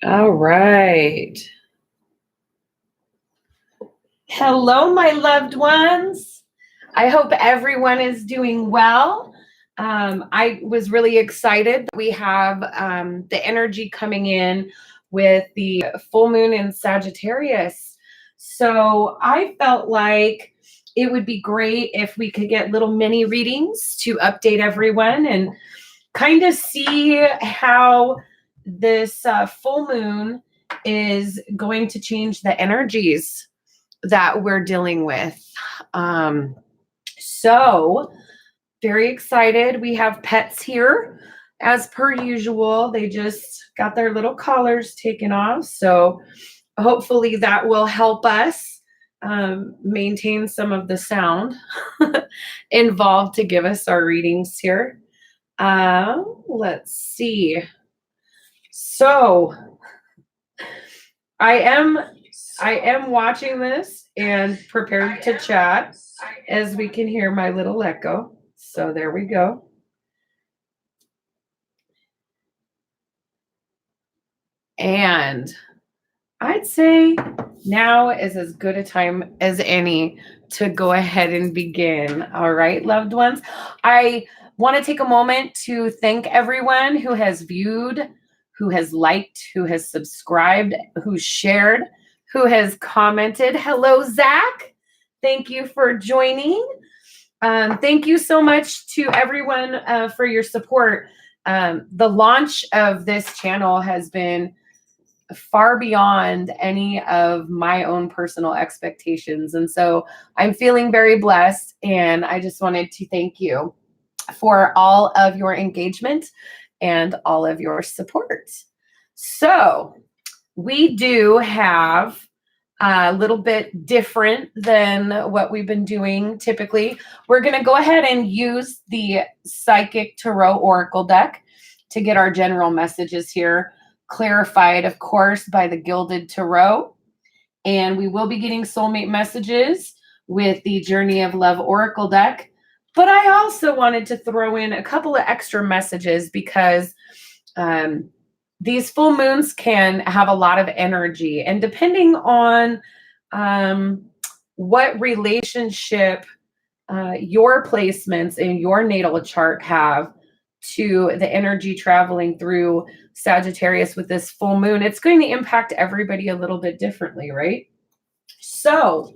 All right. Hello, my loved ones. I hope everyone is doing well. I was really excited that we have the energy coming in with the full moon in Sagittarius. So I felt like it would be great if we could get little mini readings to update everyone and kind of see how this full moon is going to change the energies that we're dealing with. Um, so, very excited. We have pets here as per usual. They just got their little collars taken off. So, hopefully, that will help us maintain some of the sound involved to give us our readings here. Let's see. So, I am watching this and prepared to chat as we can hear my little echo. So there we go. And I'd say now is as good a time as any to go ahead and begin. All right, loved ones. I want to take a moment to thank everyone who has viewed, who has liked, who has subscribed, who shared, who has commented. Hello, Zach. Thank you for joining. Thank you so much to everyone for your support. The launch of this channel has been far beyond any of my own personal expectations. And so I'm feeling very blessed. And I just wanted to thank you for all of your engagement and all of your support. So we do have a little bit different than what we've been doing typically. We're going to go ahead and use the Psychic Tarot Oracle deck to get our general messages here clarified, of course, by the Gilded Tarot. And we will be getting soulmate messages with the Journey of Love Oracle deck. But I also wanted to throw in a couple of extra messages because these full moons can have a lot of energy. And depending on what relationship your placements in your natal chart have to the energy traveling through Sagittarius with this full moon, it's going to impact everybody a little bit differently, right? So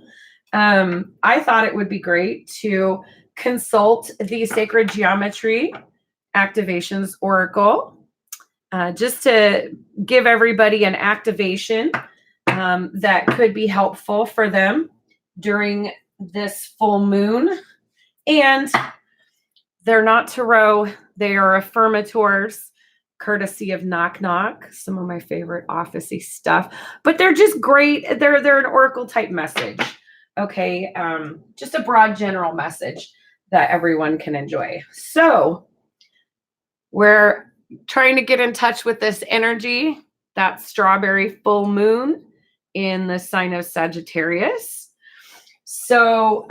I thought it would be great to consult the Sacred Geometry Activations Oracle just to give everybody an activation that could be helpful for them during this full moon. And they're not tarot, they are affirmators, courtesy of Knock Knock, some of my favorite officey stuff. But they're just great. They're an oracle type message. Okay, just a broad general message that everyone can enjoy. So we're trying to get in touch with this energy, that strawberry full moon in the sign of Sagittarius. So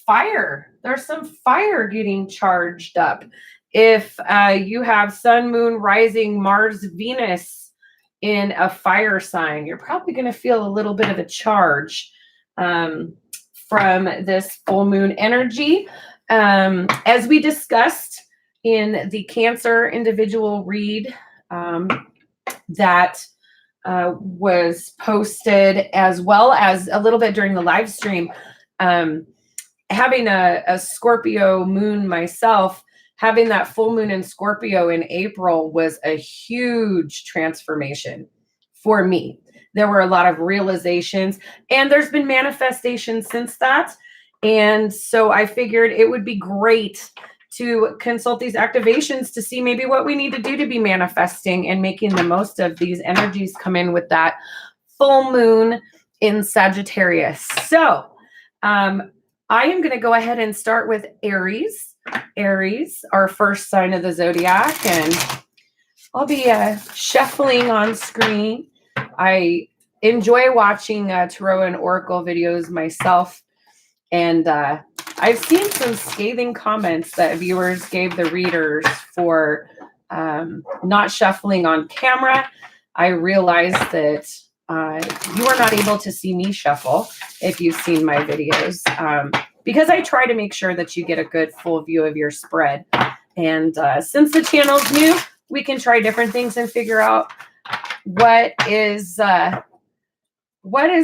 fire, there's some fire getting charged up. If you have Sun, Moon, Rising, Mars, Venus in a fire sign, you're probably going to feel a little bit of a charge from this full moon energy. As we discussed in the Cancer individual read that was posted, as well as a little bit during the live stream, having a Scorpio moon myself, having that full moon in Scorpio in April was a huge transformation for me. There were a lot of realizations, and there's been manifestations since that. And so I figured it would be great to consult these activations to see maybe what we need to do to be manifesting and making the most of these energies come in with that full moon in Sagittarius. So I am going to go ahead and start with Aries. Aries, our first sign of the zodiac, and I'll be shuffling on screen. I enjoy watching tarot and oracle videos myself, and I've seen some scathing comments that viewers gave the readers for not shuffling on camera. I realized that you are not able to see me shuffle if you've seen my videos, because I try to make sure that you get a good full view of your spread. And since the channel's new, we can try different things and figure out what is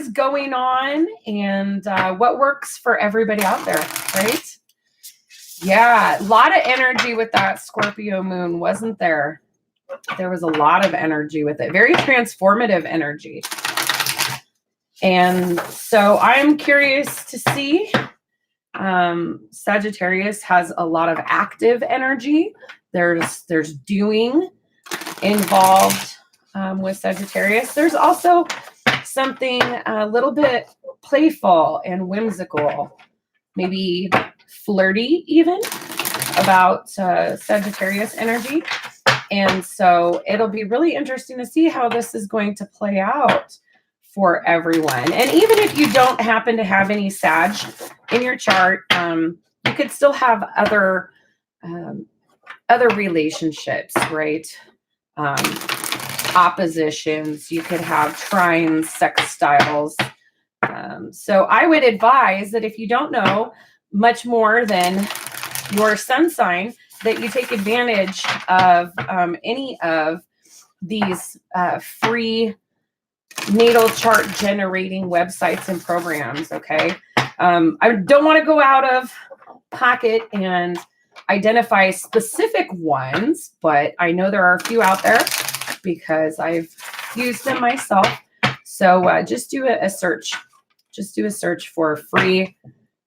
going on and what works for everybody out there, right? Yeah, a lot of energy with that Scorpio moon, wasn't there? There was a lot of energy with it, very transformative energy. And so I'm curious to see. Sagittarius has a lot of active energy. There's doing involved with Sagittarius. There's also something a little bit playful and whimsical, maybe flirty even, about Sagittarius energy. And so it'll be really interesting to see how this is going to play out for everyone. And even if you don't happen to have any Sag in your chart, you could still have other relationships, right? Oppositions. You could have trines, sextiles. So I would advise that if you don't know much more than your sun sign, that you take advantage of any of these free natal chart generating websites and programs, okay? I don't want to go out of pocket and identify specific ones, but I know there are a few out there because I've used them myself. So just do a search. Just do a search for free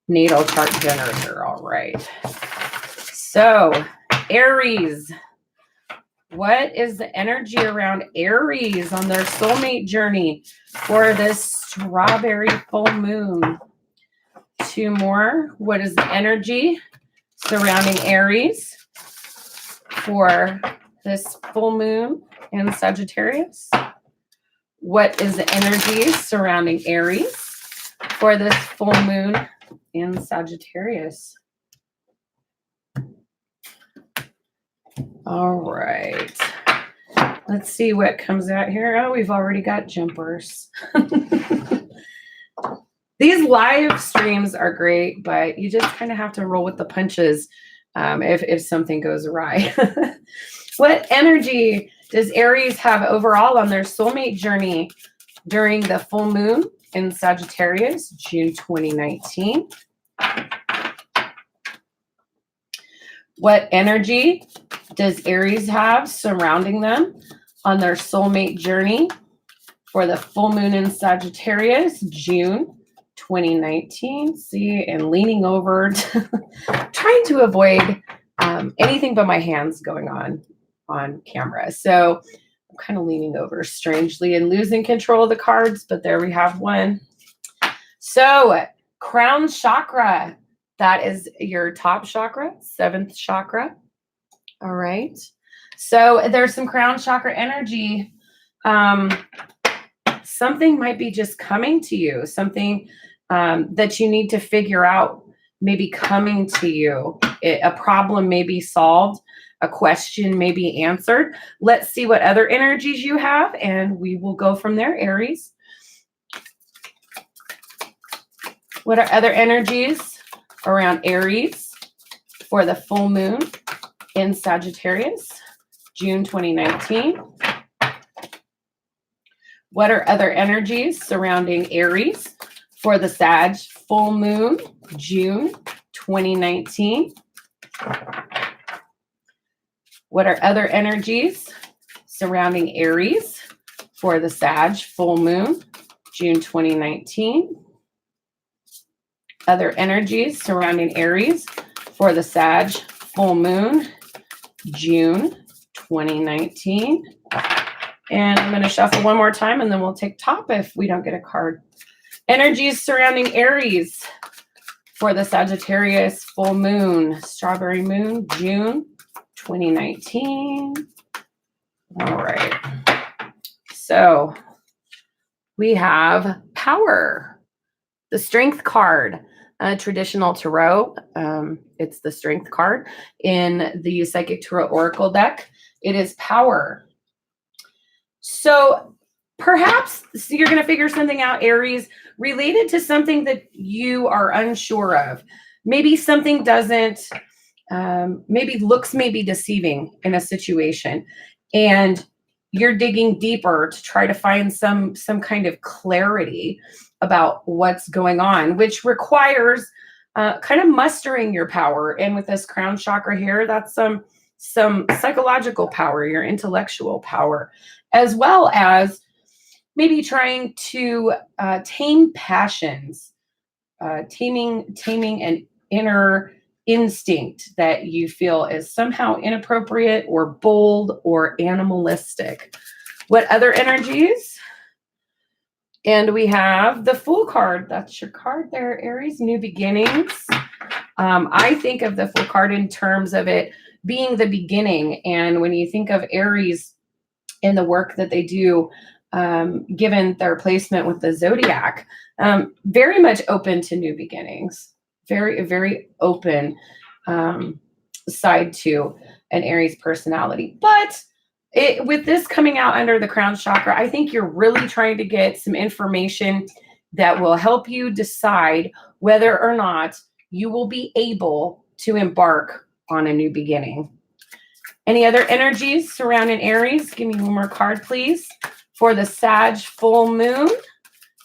natal chart generator. All right. So Aries, what is the energy around Aries on their soulmate journey for this strawberry full moon? Two more. What is the energy surrounding Aries for this full moon in Sagittarius? What is the energy surrounding Aries for this full moon in Sagittarius? All right. Let's see what comes out here. Oh, we've already got jumpers. These live streams are great, but you just kind of have to roll with the punches if something goes awry. What energy does Aries have overall on their soulmate journey during the full moon in Sagittarius, June 2019? What energy does Aries have surrounding them on their soulmate journey for the full moon in Sagittarius, June 2019? See, and leaning over, trying to avoid anything but my hands going on camera. So I'm kind of leaning over strangely and losing control of the cards, but there we have one. So crown chakra, that is your top chakra, 7th chakra. All right. So there's some crown chakra energy. Something might be just coming to you, something that you need to figure out, maybe coming to you. A problem may be solved. A question may be answered. Let's see what other energies you have, and we will go from there, Aries. What are other energies around Aries for the full moon in Sagittarius, June 2019? What are other energies surrounding Aries for the Sag full moon, June 2019? What are other energies surrounding Aries for the Sag full moon, June 2019? Other energies surrounding Aries for the Sag full moon, June 2019. And I'm going to shuffle one more time and then we'll take top if we don't get a card. Energies surrounding Aries for the Sagittarius full moon, strawberry moon, June 2019. All right. So we have power, the strength card, traditional tarot. It's the strength card in the Psychic Tarot Oracle deck. It is power. So perhaps you're going to figure something out, Aries, related to something that you are unsure of. Maybe something doesn't, maybe looks maybe deceiving in a situation, and you're digging deeper to try to find some kind of clarity about what's going on, which requires kind of mustering your power. And with this crown chakra here, that's some psychological power, your intellectual power, as well as maybe trying to tame passions, taming an inner instinct that you feel is somehow inappropriate or bold or animalistic. What other energies? And we have the Fool card. That's your card there, Aries, new beginnings. I think of the Fool card in terms of it being the beginning. And when you think of Aries in the work that they do, given their placement with the zodiac, very much open to new beginnings, very, very open side to an Aries personality. But with this coming out under the crown chakra, I think you're really trying to get some information that will help you decide whether or not you will be able to embark on a new beginning. Any other energies surrounding Aries? Give me one more card, please. For the Sag full moon,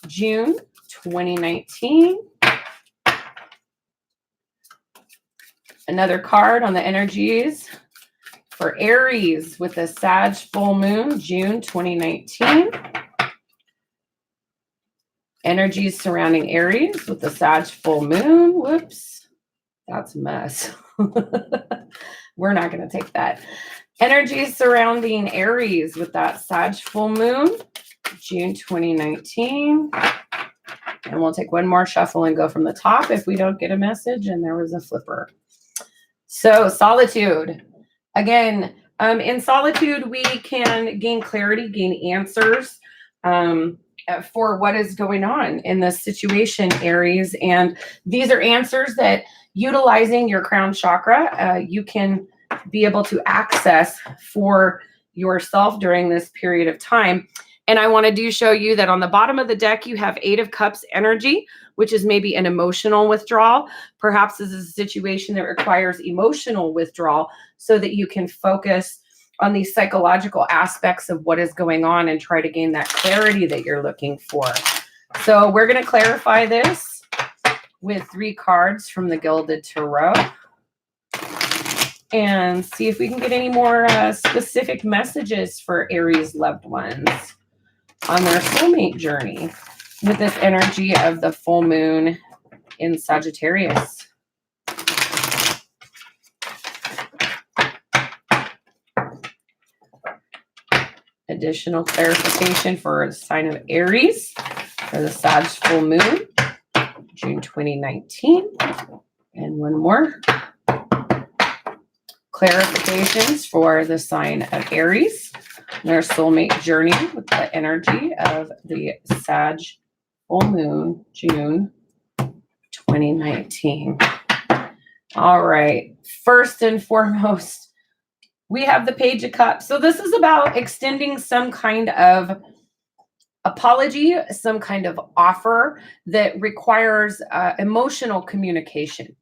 June 2019. Another card on the energies for Aries with the Sag full moon, June 2019. Energies surrounding Aries with the Sag full moon. Whoops, that's a mess. We're not going to take that. Energies surrounding Aries with that Sag full moon, June 2019. And we'll take one more shuffle and go from the top if we don't get a message and there was a flipper. So solitude. Again, in solitude, we can gain clarity, gain answers for what is going on in this situation, Aries. And these are answers that, utilizing your crown chakra, you can be able to access for yourself during this period of time. And I want to show you that on the bottom of the deck, you have 8 of Cups energy, which is maybe an emotional withdrawal. Perhaps this is a situation that requires emotional withdrawal so that you can focus on these psychological aspects of what is going on and try to gain that clarity that you're looking for. So we're going to clarify this with 3 cards from the Gilded Tarot and see if we can get any more specific messages for Aries loved ones on their soulmate journey with this energy of the full moon in Sagittarius. Additional clarification for the sign of Aries for the Sag full moon, June 2019. And one more. Clarifications for the sign of Aries, their soulmate journey with the energy of the Sag full moon, June 2019. All right. First and foremost, we have the Page of Cups. So this is about extending some kind of apology, some kind of offer that requires emotional communication.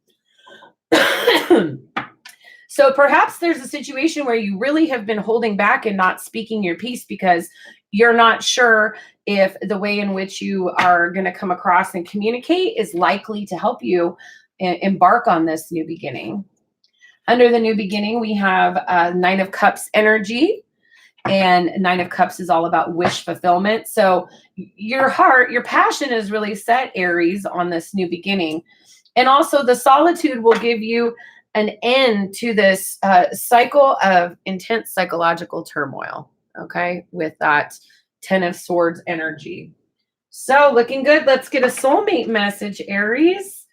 So perhaps there's a situation where you really have been holding back and not speaking your piece because you're not sure if the way in which you are going to come across and communicate is likely to help you embark on this new beginning. Under the new beginning, we have 9 of Cups energy, and 9 of Cups is all about wish fulfillment. So your heart, your passion is really set, Aries, on this new beginning. And also the solitude will give you an end to this cycle of intense psychological turmoil, okay, with that 10 of Swords energy. So looking good. Let's get a soulmate message, Aries.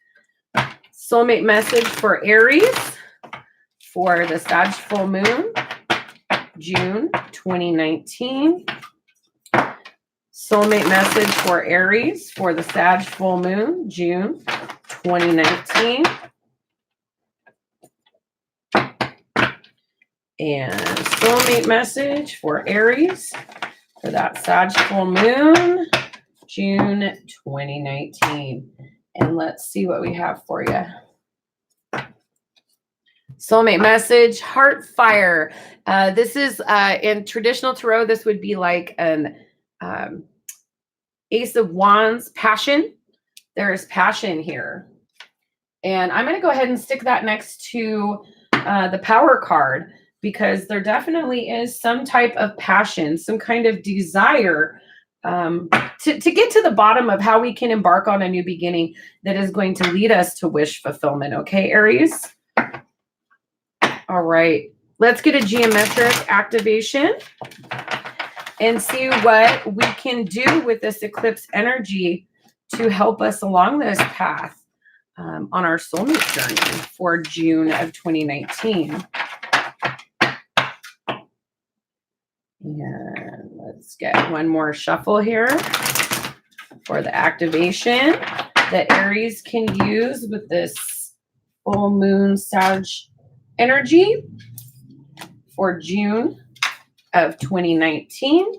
Soulmate message for Aries for the Sag full moon, June 2019. Soulmate message for Aries for the Sag full moon, June 2019. And soulmate message for Aries for that Sag full moon, June 2019. And let's see what we have for you. Soulmate message, heart fire. This is in traditional tarot, this would be like an Ace of Wands, passion. There is passion here. And I'm going to go ahead and stick that next to the power card, because there definitely is some type of passion, some kind of desire to get to the bottom of how we can embark on a new beginning that is going to lead us to wish fulfillment. Okay, Aries? All right. Let's get a geometric activation and see what we can do with this eclipse energy to help us along this path on our soulmate journey for June of 2019. And let's get one more shuffle here for the activation that Aries can use with this full moon Sag energy for June of 2019.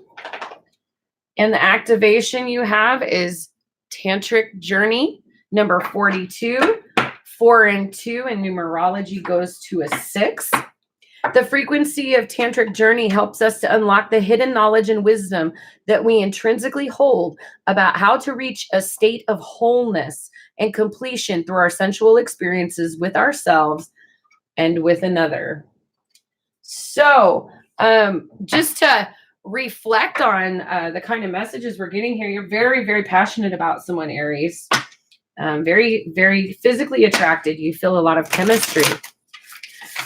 And the activation you have is Tantric Journey number 42. 4 and 2 in numerology goes to a 6. The frequency of Tantric Journey helps us to unlock the hidden knowledge and wisdom that we intrinsically hold about how to reach a state of wholeness and completion through our sensual experiences with ourselves and with another. So, just to reflect on the kind of messages we're getting here, you're very, very passionate about someone, Aries. Very, very physically attracted. You feel a lot of chemistry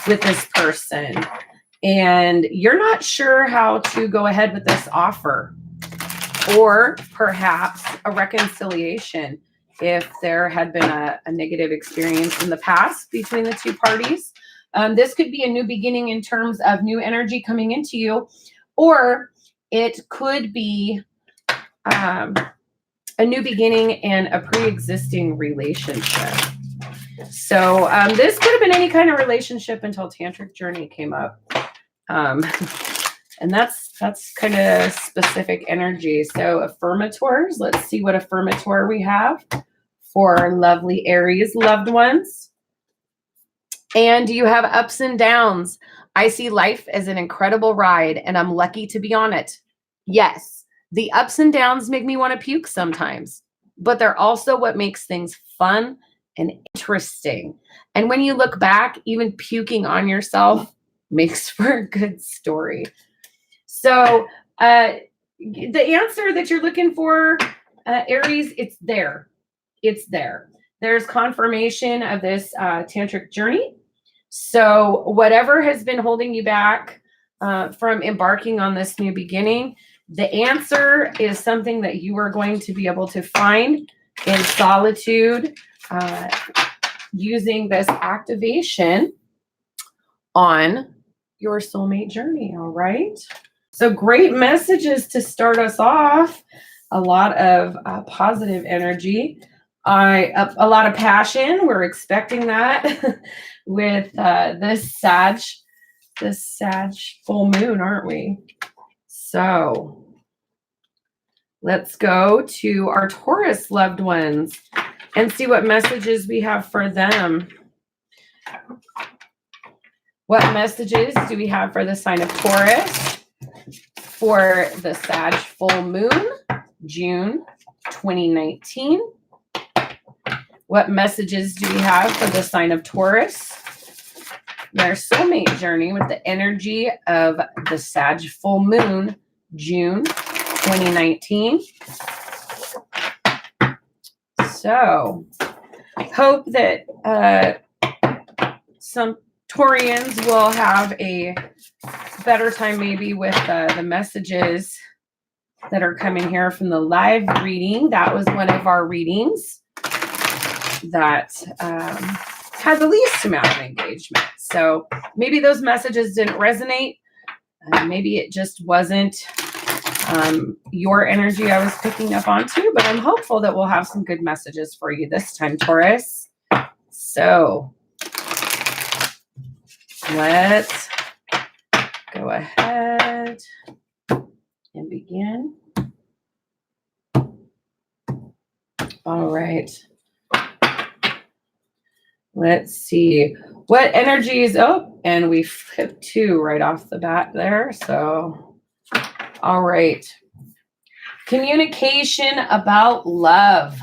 with this person, and you're not sure how to go ahead with this offer, or perhaps a reconciliation if there had been a negative experience in the past between the two parties. This could be a new beginning in terms of new energy coming into you, or it could be a new beginning and a pre-existing relationship. So this could have been any kind of relationship until Tantric Journey came up. And that's kind of specific energy. So affirmators, let's see what affirmator we have for lovely Aries loved ones. And you have ups and downs. I see life as an incredible ride, and I'm lucky to be on it. Yes, the ups and downs make me want to puke sometimes, but they're also what makes things fun and interesting. And when you look back, even puking on yourself makes for a good story. So the answer that you're looking for, Aries, it's there. It's there. There's confirmation of this Tantric Journey. So whatever has been holding you back from embarking on this new beginning, the answer is something that you are going to be able to find in solitude, using this activation on your soulmate journey. All right. So great messages to start us off. A lot of positive energy. A lot of passion. We're expecting that with this Sag full moon, aren't we? So let's go to our Taurus loved ones and see what messages we have for them. What messages do we have for the sign of Taurus for the Sag full moon, June 2019? What messages do we have for the sign of Taurus, their soulmate journey with the energy of the Sag full moon, June 2019? So, hope that some Taurians will have a better time maybe with the messages that are coming here from the live reading. That was one of our readings that had the least amount of engagement. So maybe those messages didn't resonate. Maybe it just wasn't your energy I was picking up onto, but I'm hopeful that we'll have some good messages for you this time, Taurus. So let's go ahead and and begin. All right. Let's see what energies. Oh, and we flipped 2 right off the bat there. So, all right. Communication about love.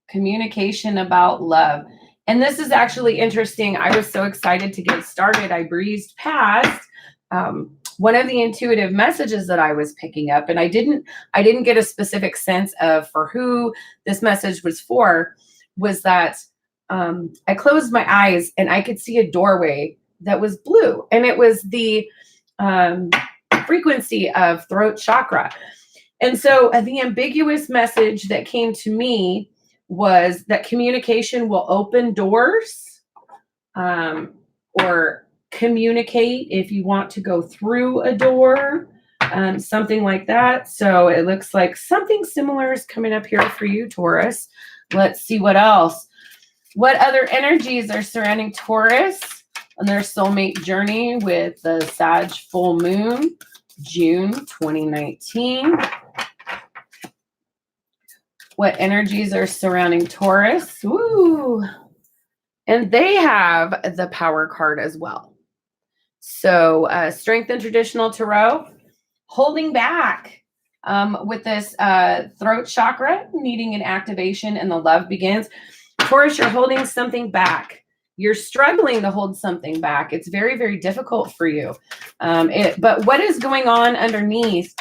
Communication about love. And this is actually interesting. I was so excited to get started. I breezed past one of the intuitive messages that I was picking up, and I didn't get a specific sense of for who this message was for. Was that I closed my eyes and I could see a doorway that was blue, and it was the frequency of throat chakra. And so the ambiguous message that came to me was that communication will open doors, or communicate if you want to go through a door, something like that. So it looks like something similar is coming up here for you, Taurus. Let's see what else. What other energies are surrounding Taurus on their soulmate journey with the Sag full moon, June 2019? What energies are surrounding Taurus? Woo! And they have the Power card as well. So Strength and Traditional Tarot, holding back with this throat chakra, needing an activation, and the love begins. Taurus, you're holding something back. You're struggling to hold something back. It's very, very difficult for you. But what is going on underneath?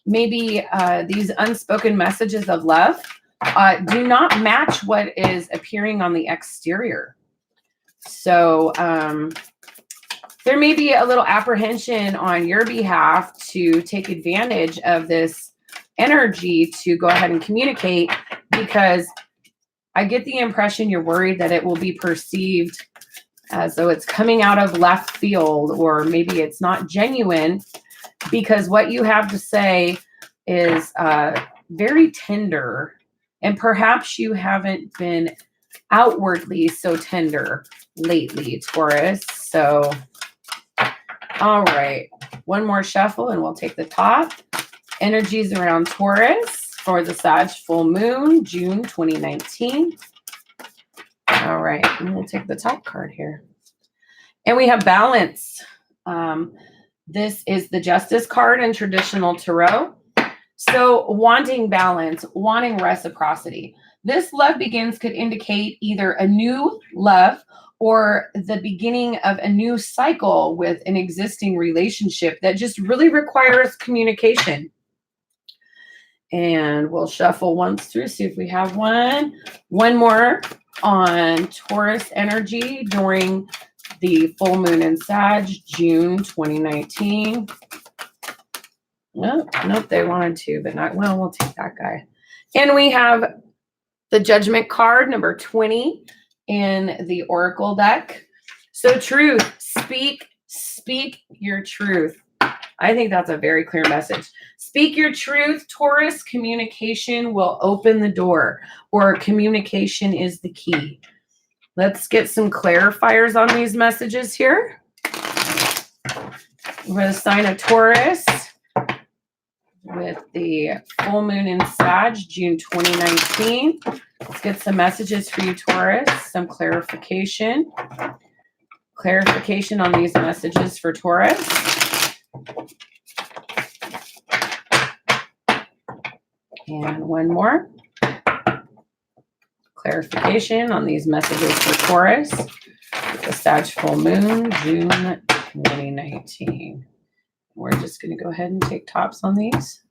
Maybe these unspoken messages of love do not match what is appearing on the exterior. So there may be a little apprehension on your behalf to take advantage of this energy to go ahead and communicate, because I get the impression you're worried that it will be perceived as though it's coming out of left field, or maybe it's not genuine, because what you have to say is very tender, and perhaps you haven't been outwardly so tender lately, Taurus. So, all right, one more shuffle and we'll take the top. Energies around Taurus for the Sag full moon, June 2019. All right, and we'll take the top card here. And we have balance. This is the Justice card in traditional tarot. So wanting balance, wanting reciprocity. This love begins could indicate either a new love or the beginning of a new cycle with an existing relationship that just really requires communication. And we'll shuffle once through, see if we have one. One more on Taurus energy during the full moon in Sag, June 2019. Nope, they wanted to, but not, well, we'll take that guy. And we have the Judgment card, number 20 in the Oracle deck. So truth, speak your truth. I think that's a very clear message. Speak your truth, Taurus. Communication will open the door, or communication is the key. Let's get some clarifiers on these messages here. We're going to sign a Taurus with the full moon in Sag, June 2019. Let's get some messages for you, Taurus. Some clarification. Clarification on these messages for Taurus. And one more. Clarification on these messages for Taurus. The Sag full moon, June 2019. We're just going to go ahead and take tops on these.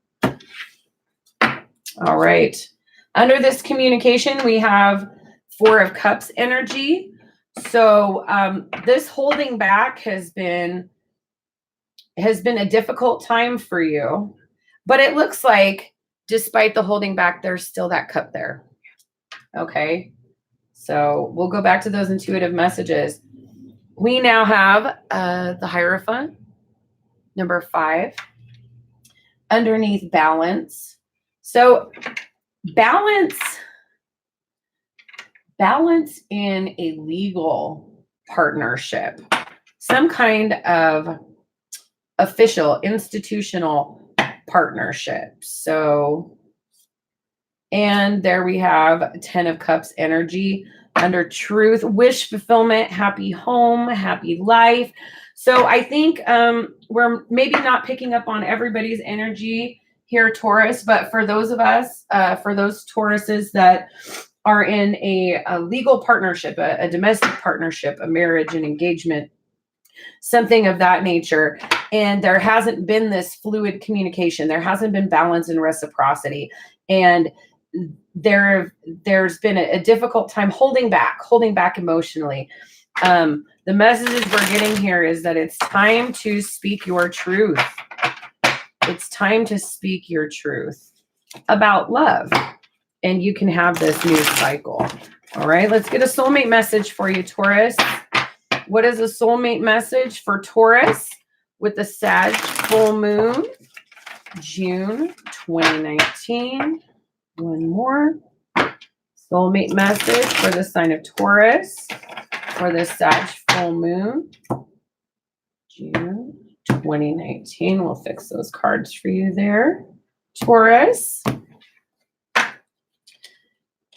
All right. Under this communication, we have Four of Cups energy. So this holding back has been a difficult time for you, but it looks like despite the holding back, there's still that cup there. Okay. So we'll go back to those intuitive messages. We now have the Hierophant, number 5, underneath balance. So balance in a legal partnership, some kind of official, institutional partnership. So, and there we have 10 of Cups energy under truth, wish fulfillment, happy home, happy life. So I think we're maybe not picking up on everybody's energy here, Taurus, but for those of us, for those Tauruses that are in a legal partnership, a domestic partnership, a marriage, an engagement, something of that nature, and there hasn't been this fluid communication, there hasn't been balance and reciprocity, and there's been a difficult time holding back emotionally. The messages we're getting here is that it's time to speak your truth. It's time to speak your truth about love, and you can have this new cycle. All right, let's get a soulmate message for you, Taurus. What is a soulmate message for Taurus with the Sag full moon, June 2019? One more. Soulmate message for the sign of Taurus for the Sag full moon, June 2019. We'll fix those cards for you there, Taurus.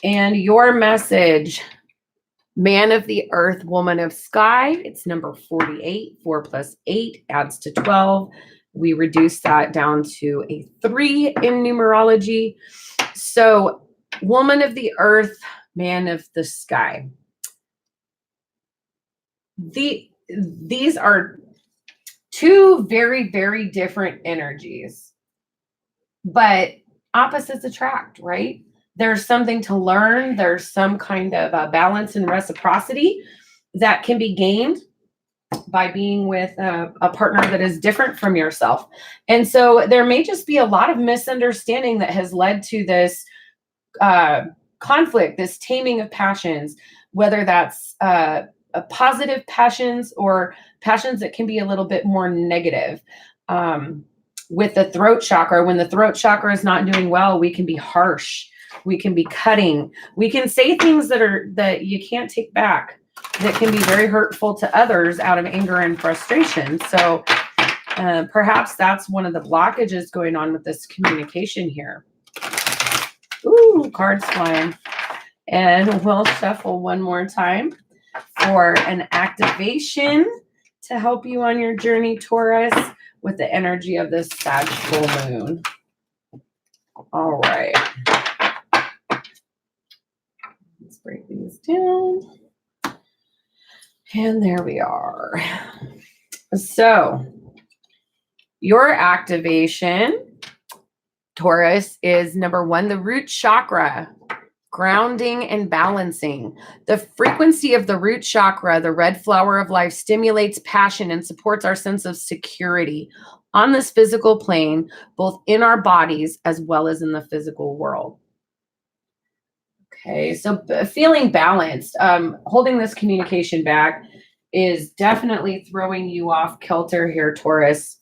And your message, man of the earth, woman of sky. It's number 48. 4 plus 8 adds to 12. We reduce that down to a 3 in numerology. So, woman of the earth, man of the sky. These are two very, very different energies, but opposites attract, right? There's something to learn. There's some kind of balance and reciprocity that can be gained by being with a partner that is different from yourself. And so there may just be a lot of misunderstanding that has led to this conflict, this taming of passions, whether that's positive passions or passions that can be a little bit more negative. With the throat chakra, when the throat chakra is not doing well, we can be harsh. We can be cutting. We can say things that you can't take back, that can be very hurtful to others out of anger and frustration. So perhaps that's one of the blockages going on with this communication here. Ooh, cards flying. And we'll shuffle one more time for an activation to help you on your journey, Taurus, with the energy of this Sag full moon. All right. Let's break these down. And there we are. So your activation, Taurus, is number 1, the root chakra, grounding and balancing. The frequency of the root chakra, the red flower of life, stimulates passion and supports our sense of security on this physical plane, both in our bodies as well as in the physical world. Okay, so feeling balanced, holding this communication back is definitely throwing you off kilter here, Taurus,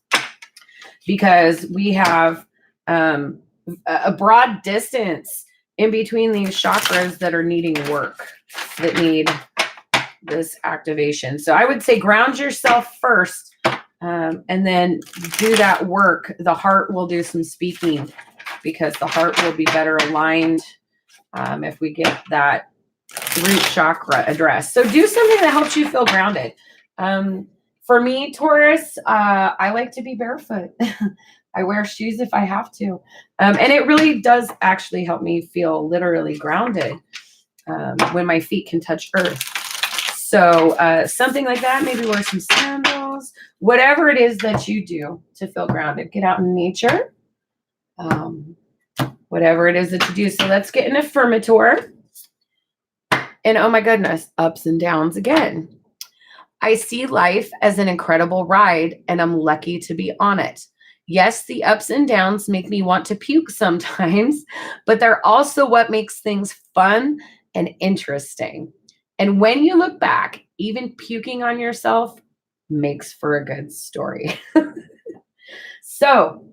because we have a broad distance in between these chakras that are needing work, that need this activation. So I would say ground yourself first, and then do that work. The heart will do some speaking, because the heart will be better aligned if we get that root chakra addressed. So do something that helps you feel grounded. For me, Taurus, I like to be barefoot. I wear shoes if I have to. And it really does actually help me feel literally grounded when my feet can touch earth. So something like that, maybe wear some sandals, whatever it is that you do to feel grounded. Get out in nature, whatever it is that you do. So let's get an affirmator. And oh my goodness, ups and downs again. I see life as an incredible ride, and I'm lucky to be on it. Yes, the ups and downs make me want to puke sometimes, but they're also what makes things fun and interesting. And when you look back, even puking on yourself makes for a good story. So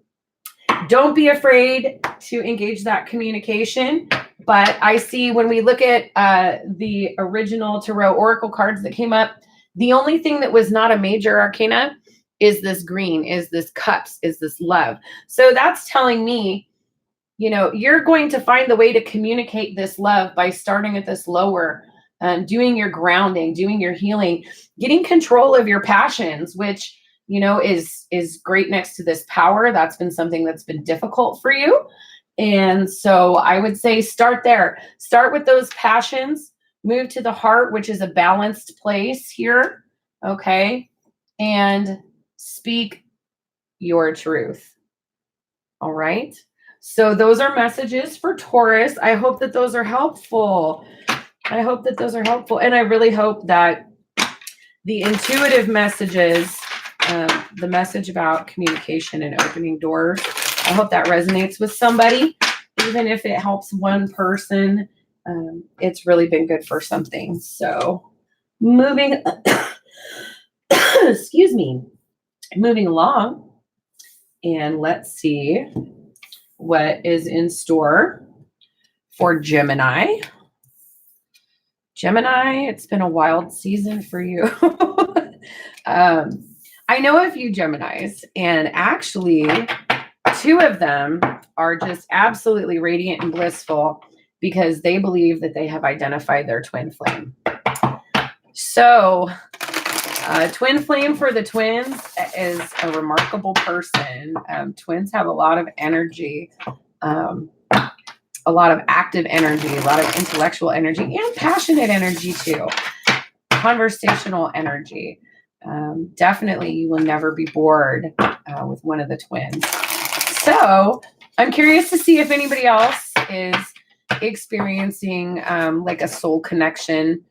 don't be afraid to engage that communication. But I see when we look at the original Tarot Oracle cards that came up, the only thing that was not a major arcana Is this green? Is this cups? Is this love? So that's telling me, you know, you're going to find the way to communicate this love by starting at this lower, doing your grounding, doing your healing, getting control of your passions, which, you know, is great next to this power. That's been something that's been difficult for you. And so I would say start there. Start with those passions, move to the heart, which is a balanced place here. Okay. And speak your truth. All right. So those are messages for Taurus. I hope that those are helpful. I hope that those are helpful. And I really hope that the intuitive messages, the message about communication and opening doors, I hope that resonates with somebody. Even if it helps one person, it's really been good for something. So moving, excuse me, moving along. And let's see what is in store for Gemini. Gemini, it's been a wild season for you. I know a few Geminis, and actually 2 of them are just absolutely radiant and blissful because they believe that they have identified their twin flame. So twin flame for the twins is a remarkable person. Twins have a lot of energy, a lot of active energy, a lot of intellectual energy, and passionate energy too. Conversational energy. Definitely you will never be bored with one of the twins. So I'm curious to see if anybody else is experiencing like a soul connection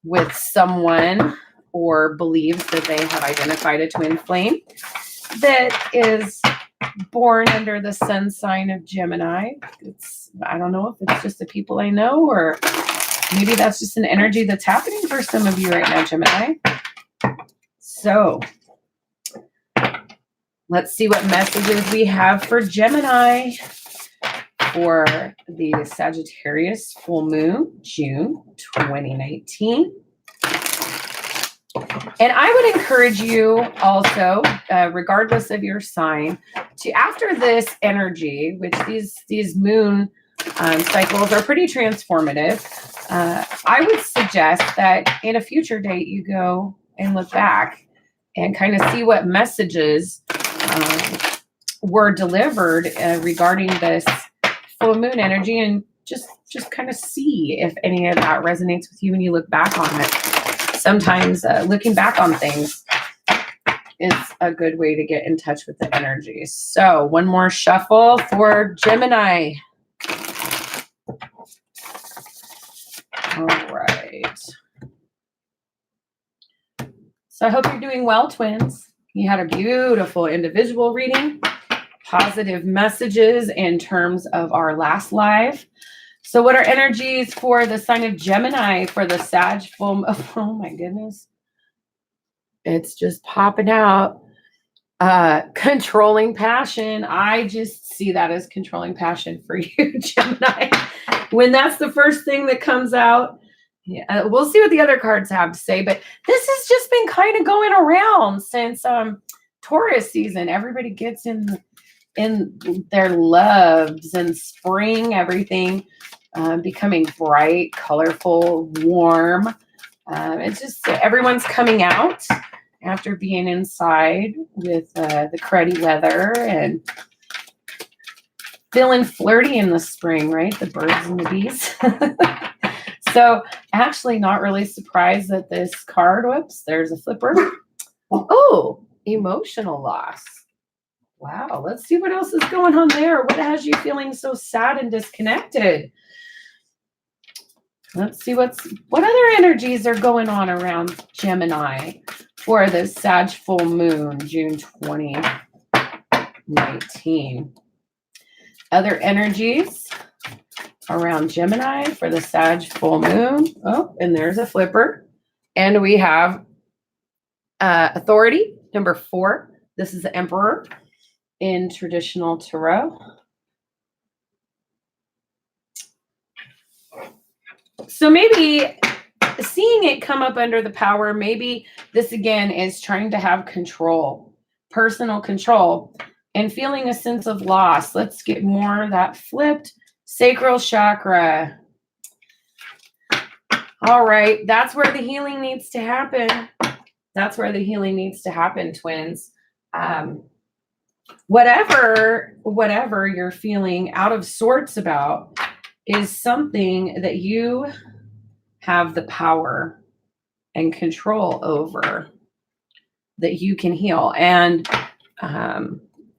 with someone, or believes that they have identified a twin flame that is born under the sun sign of Gemini. I don't know if it's just the people I know, or maybe that's just an energy that's happening for some of you right now, Gemini. So let's see what messages we have for Gemini for the Sagittarius full moon, June 2019. And I would encourage you also, regardless of your sign, to, after this energy, which these moon cycles are pretty transformative, I would suggest that in a future date you go and look back and kind of see what messages were delivered regarding this full moon energy, and just kind of see if any of that resonates with you when you look back on it. Sometimes looking back on things is a good way to get in touch with the energy. So one more shuffle for Gemini. All right. So I hope you're doing well, twins. You had a beautiful individual reading, positive messages in terms of our last live. So what are energies for the sign of Gemini for the Sag full? Oh my goodness. It's just popping out. Controlling passion. I just see that as controlling passion for you, Gemini. When that's the first thing that comes out, yeah, we'll see what the other cards have to say. But this has just been kind of going around since Taurus season. Everybody gets in their loves, and spring, everything becoming bright, colorful, warm. It's just everyone's coming out after being inside with the cruddy weather and feeling flirty in the spring, right? The birds and the bees. So actually not really surprised that this card, whoops, there's a flipper. Oh, emotional loss. Wow, let's see what else is going on there. What has you feeling so sad and disconnected? Let's see what other energies are going on around Gemini for the Sag full moon, June 2019. Other energies around Gemini for the Sag full moon. Oh, and there's a flipper. And we have authority, number 4. This is the Emperor in traditional tarot. So maybe seeing it come up under the power, maybe this again is trying to have control personal control, and feeling a sense of loss. Let's get more of that flipped. Sacral chakra. All right, that's where the healing needs to happen. That's where the healing needs to happen, twins. Whatever you're feeling out of sorts about is something that you have the power and control over, that you can heal. And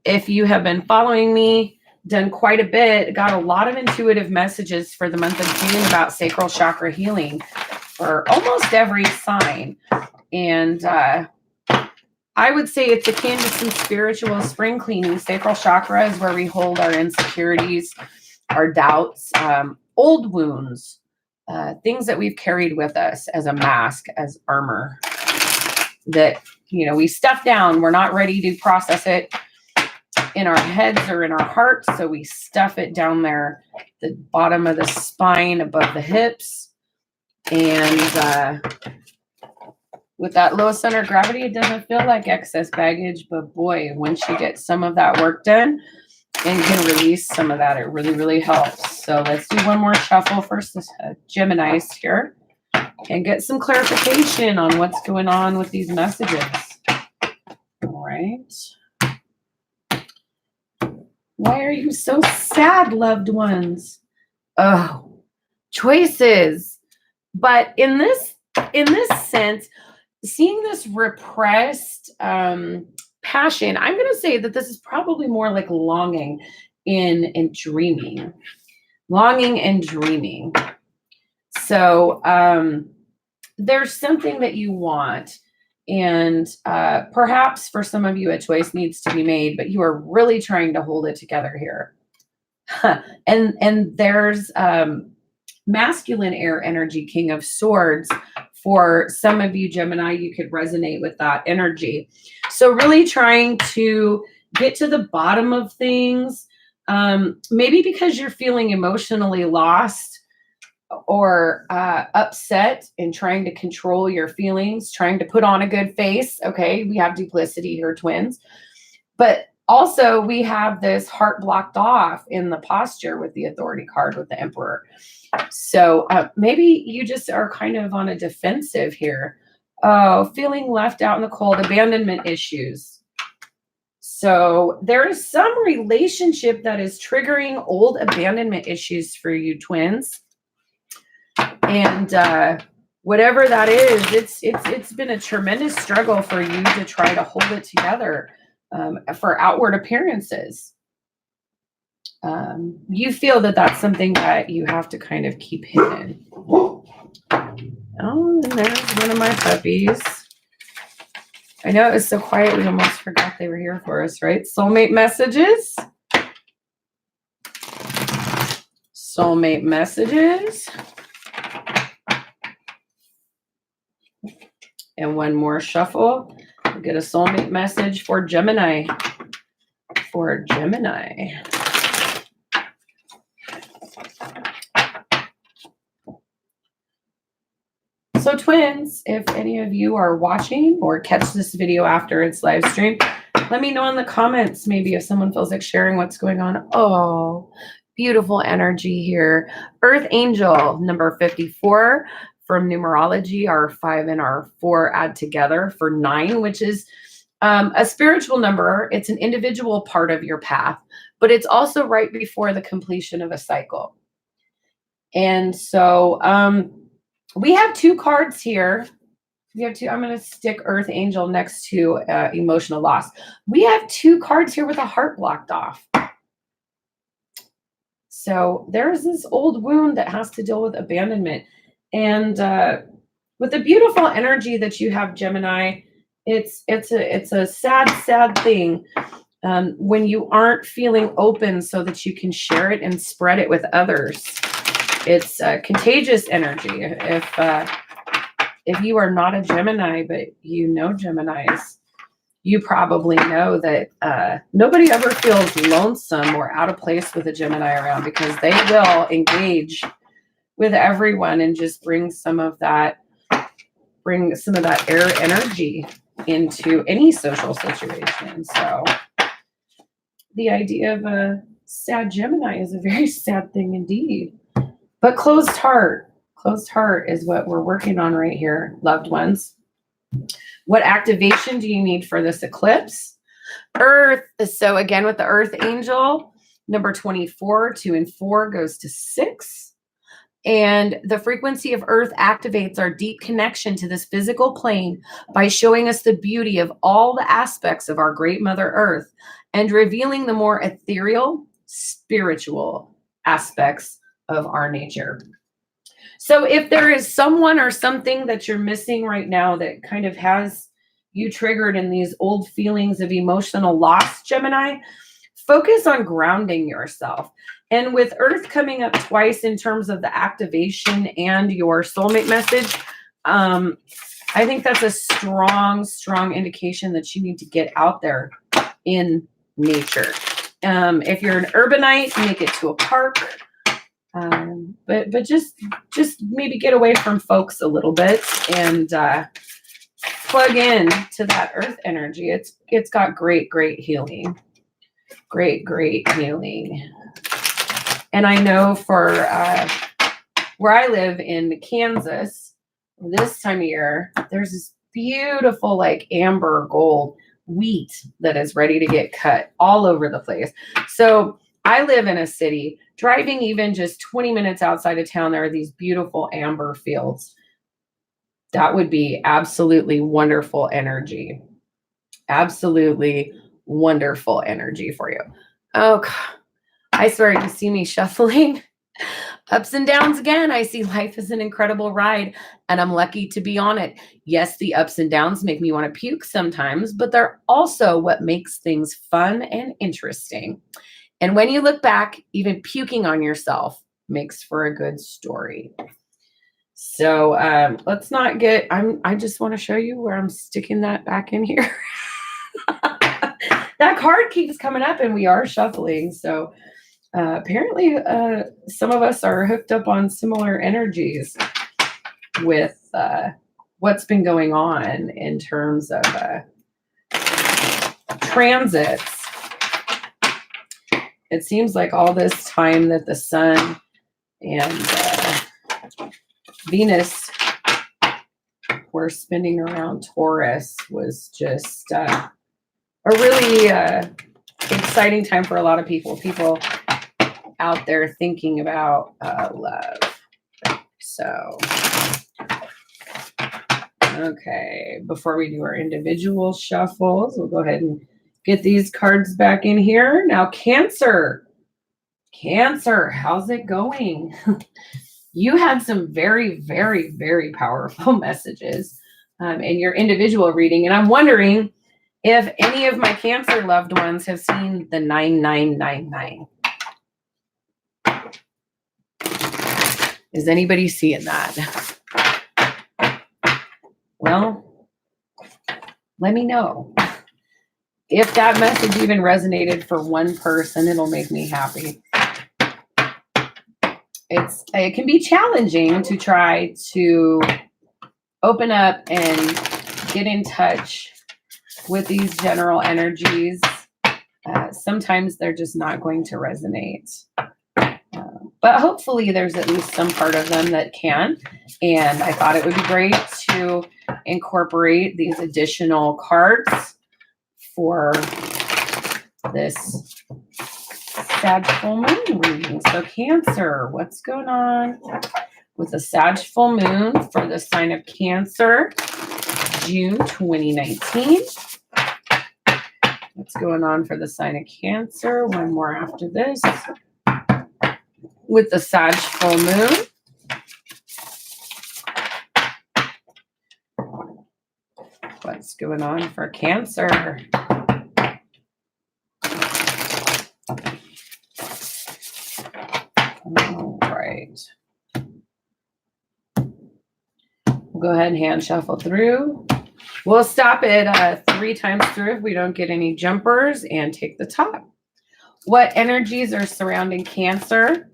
if you have been following me, done quite a bit, got a lot of intuitive messages for the month of June about sacral chakra healing for almost every sign. And I would say it's akin to some spiritual spring cleaning. Sacral chakra is where we hold our insecurities, our doubts, old wounds, things that we've carried with us as a mask, as armor, that, we stuff down. We're not ready to process it in our heads or in our hearts, so we stuff it down there, the bottom of the spine, above the hips. And with that low center of gravity, it doesn't feel like excess baggage, but boy, once you get some of that work done and can release some of that, it really, really helps. So let's do one more shuffle first, this Gemini's here, and get some clarification on what's going on with these messages. All right. Why are you so sad, loved ones? Oh, choices. But in this sense, seeing this repressed passion, I'm going to say that this is probably more like longing and dreaming. Longing and dreaming. So there's something that you want. And perhaps for some of you, a choice needs to be made, but you are really trying to hold it together here. And there's masculine air energy, King of Swords. For some of you, Gemini, you could resonate with that energy. So really trying to get to the bottom of things, maybe because you're feeling emotionally lost or upset and trying to control your feelings, trying to put on a good face. Okay, we have duplicity here, twins. But also we have this heart blocked off in the posture with the Authority card with the Emperor. So maybe you just are kind of on a defensive here. Feeling left out in the cold, abandonment issues. So there is some relationship that is triggering old abandonment issues for you, twins. And whatever that is, it's been a tremendous struggle for you to try to hold it together for outward appearances. You feel that that's something that you have to kind of keep hidden. Oh, and there's one of my puppies. I know it was so quiet, we almost forgot they were here for us, right? Soulmate messages. Soulmate messages. And one more shuffle. We'll get a soulmate message for Gemini. For Gemini. So twins, if any of you are watching or catch this video after its live stream, let me know in the comments, maybe if someone feels like sharing what's going on. Oh, beautiful energy here. Earth Angel, number 54. From numerology, our 5 and our 4 add together for 9, which is a spiritual number. It's an individual part of your path, but it's also right before the completion of a cycle. And so we have 2 cards here. We have 2. I'm going to stick Earth Angel next to emotional loss. We have 2 cards here with a heart blocked off. So there's this old wound that has to deal with abandonment. And with the beautiful energy that you have, Gemini, it's a sad thing when you aren't feeling open so that you can share it and spread it with others. It's contagious energy. If you are not a Gemini, but you know Geminis, you probably know that nobody ever feels lonesome or out of place with a Gemini around, because they will engage with everyone and just bring some of that air energy into any social situation. So the idea of a sad Gemini is a very sad thing indeed. But closed heart is what we're working on right here, loved ones. What activation do you need for this eclipse? Earth. So again, with the Earth Angel, number 24, 2 and 4 goes to 6. And the frequency of Earth activates our deep connection to this physical plane by showing us the beauty of all the aspects of our great Mother Earth and revealing the more ethereal, spiritual aspects of our nature. So if there is someone or something that you're missing right now that kind of has you triggered in these old feelings of emotional loss, Gemini, focus on grounding yourself. And with Earth coming up twice in terms of the activation and your soulmate message, I think that's a strong, strong indication that you need to get out there in nature. If you're an urbanite, make it to a park. But just maybe get away from folks a little bit and plug in to that Earth energy. It's got great healing. Great healing. And I know for where I live in Kansas, this time of year, there's this beautiful like amber gold wheat that is ready to get cut all over the place. So I live in a city, driving even just 20 minutes outside of town, there are these beautiful amber fields. That would be absolutely wonderful energy. Absolutely wonderful energy for you. Oh, I swear you see me shuffling. Ups and downs again. I see life is an incredible ride and I'm lucky to be on it. Yes, the ups and downs make me want to puke sometimes, but they're also what makes things fun and interesting. And when you look back, even puking on yourself makes for a good story. So let's not get, I just want to show you where I'm sticking that back in here. That card keeps coming up and we are shuffling. So apparently some of us are hooked up on similar energies with what's been going on in terms of transits. It seems like all this time that the sun and Venus were spinning around Taurus was just a really exciting time for a lot of people. People out there thinking about love. So, okay, before we do our individual shuffles, we'll go ahead and get these cards back in here. Now, Cancer, how's it going? You had some very powerful messages in your individual reading. And I'm wondering if any of my Cancer loved ones have seen the 9999. Is anybody seeing that? Well, let me know. If that message even resonated for one person, it'll make me happy. It can be challenging to try to open up and get in touch with these general energies. Sometimes they're just not going to resonate. But hopefully there's at least some part of them that can. And I thought it would be great to incorporate these additional cards for this Sag full moon reading. So Cancer, what's going on with the Sag full moon for the sign of Cancer, June 2019? What's going on for the sign of Cancer? One more after this. With the Sag full moon. What's going on for Cancer? All right. We'll go ahead and hand shuffle through. We'll stop it 3 times through if we don't get any jumpers and take the top. What energies are surrounding Cancer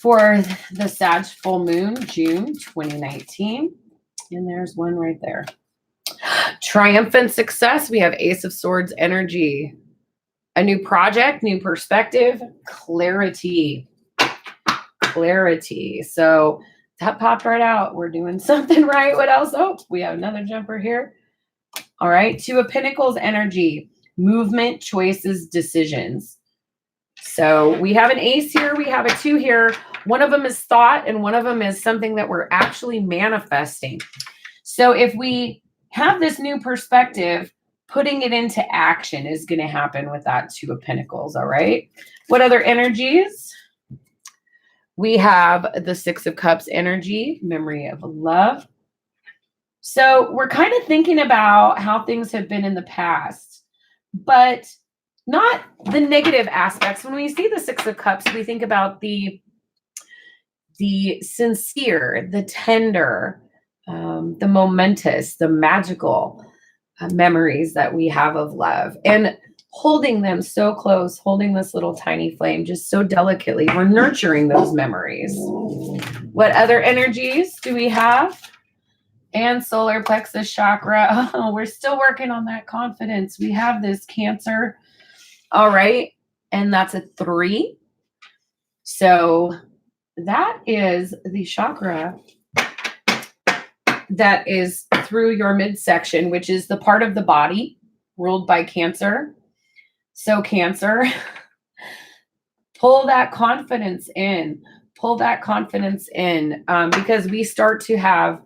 for the Sag full moon, June 2019? And there's one right there. Triumphant success. We have Ace of Swords energy. A new project, new perspective, clarity. Clarity. So that popped right out. We're doing something right. What else? Oh, we have another jumper here. All right. Two of Pentacles energy. Movement, choices, decisions. So we have an ace here. We have a 2 here. One of them is thought and one of them is something that we're actually manifesting. So if we have this new perspective, putting it into action is going to happen with that 2 of Pentacles. All right. What other energies? We have the 6 of Cups energy, memory of love. So we're kind of thinking about how things have been in the past, but not the negative aspects. When we see the 6 of Cups, we think about the sincere, the tender, the momentous, the magical memories that we have of love, and holding them so close, holding this little tiny flame just so delicately. We're nurturing those memories. What other energies do we have? And solar plexus chakra. Oh, we're still working on that confidence. We have this Cancer. All right. And that's a 3. So that is the chakra that is through your midsection, which is the part of the body ruled by Cancer. So Cancer, pull that confidence in, because we start to have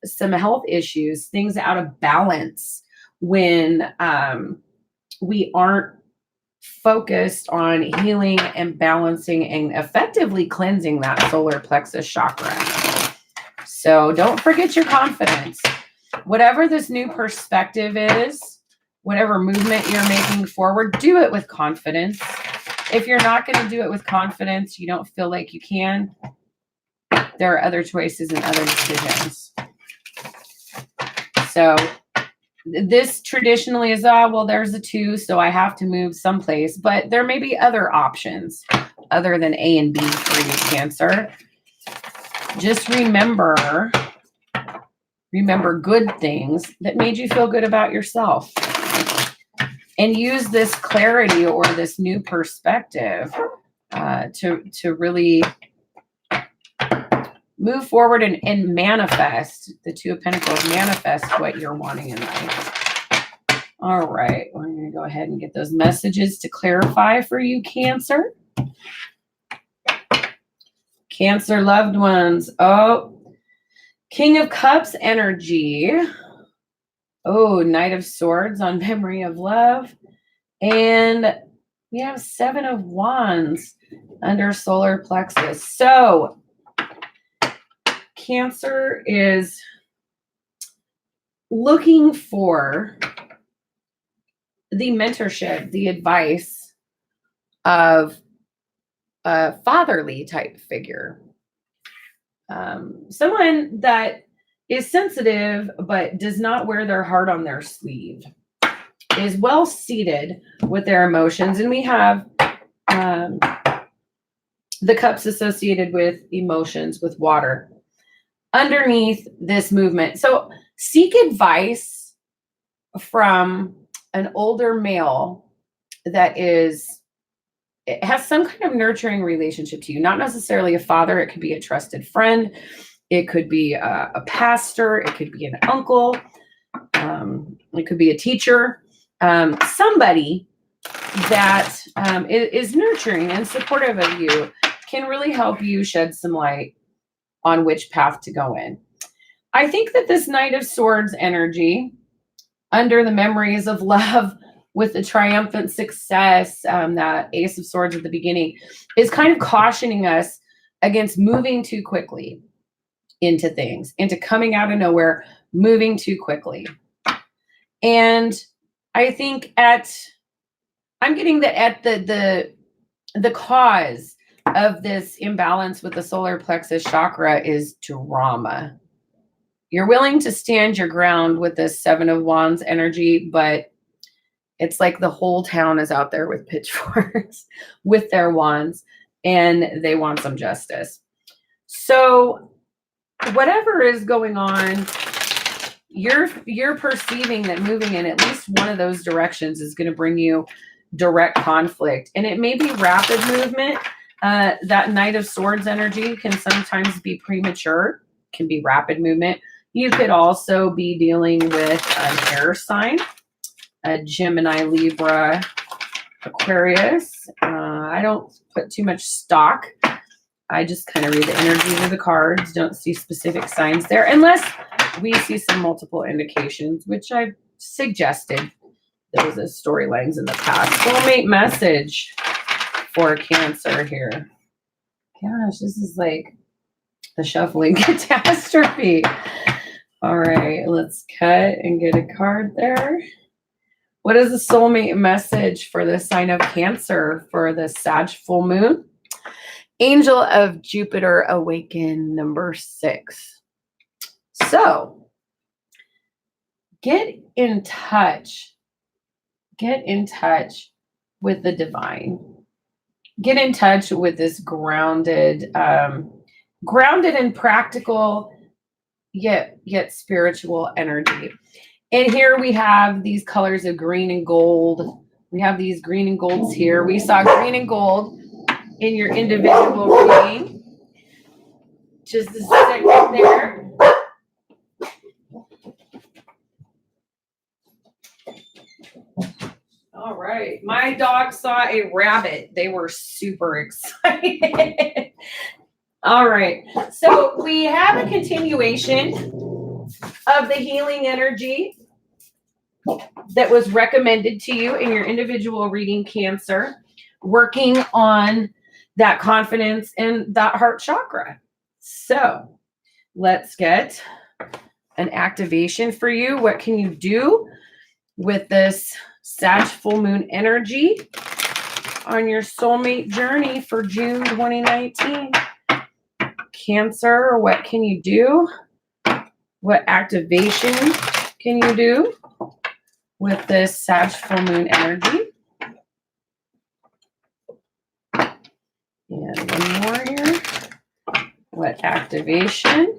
some health issues, things out of balance when we aren't focused on healing and balancing and effectively cleansing that solar plexus chakra. So don't forget your confidence. Whatever this new perspective is, whatever movement you're making forward, do it with confidence. If you're not going to do it with confidence, you don't feel like you can, there are other choices and other decisions. So this traditionally is, well, there's a 2, so I have to move someplace, but there may be other options other than A and B for you, Cancer. Just remember good things that made you feel good about yourself, and use this clarity or this new perspective to really move forward and manifest. The 2 of Pentacles, manifest what you're wanting in life. All right, we're going to go ahead and get those messages to clarify for you, Cancer. Cancer loved ones. Oh, King of Cups energy. Oh, Knight of Swords on memory of love. And we have 7 of Wands under solar plexus. So Cancer is looking for the mentorship, the advice of a fatherly type figure. Someone that is sensitive but does not wear their heart on their sleeve, is well seated with their emotions. And we have the cups associated with emotions, with water underneath this movement. So seek advice from an older male that it has some kind of nurturing relationship to you, not necessarily a father. It could be a trusted friend. It could be a pastor. It could be an uncle. It could be a teacher. Somebody that is nurturing and supportive of you can really help you shed some light on which path to go in. I think that this Knight of Swords energy, under the memories of love with the triumphant success, that Ace of Swords at the beginning, is kind of cautioning us against moving too quickly into things, into coming out of nowhere, moving too quickly. And I think I'm getting that at the cause of this imbalance with the solar plexus chakra is drama. You're willing to stand your ground with this 7 of Wands energy, but it's like the whole town is out there with pitchforks with their wands, and they want some justice. So whatever is going on you're perceiving that moving in at least one of those directions is going to bring you direct conflict. And it may be rapid movement. That Knight of Swords energy can sometimes be premature, can be rapid movement. You could also be dealing with an air sign, a Gemini, Libra, Aquarius. I don't put too much stock. I just kind of read the energy of the cards, don't see specific signs there, unless we see some multiple indications, which I've suggested those as storylines in the past. Soulmate message for Cancer here. Gosh, this is like the shuffling catastrophe. All right, let's cut and get a card there. What is the soulmate message for the sign of Cancer for the Sag full moon? Angel of Jupiter Awaken, number 6. So get in touch. Get in touch with the divine. Get in touch with this grounded and practical, yet spiritual energy. And here we have these colors of green and gold. We have these green and golds here. We saw green and gold in your individual reading. Just a second there. All right. My dog saw a rabbit. They were super excited. All right. So we have a continuation of the healing energy that was recommended to you in your individual reading, Cancer, working on that confidence and that heart chakra. So let's get an activation for you. What can you do with this Sag full moon energy on your soulmate journey for June 2019? Cancer, what can you do? What activation can you do with this Sag full moon energy? And one more here. What activation?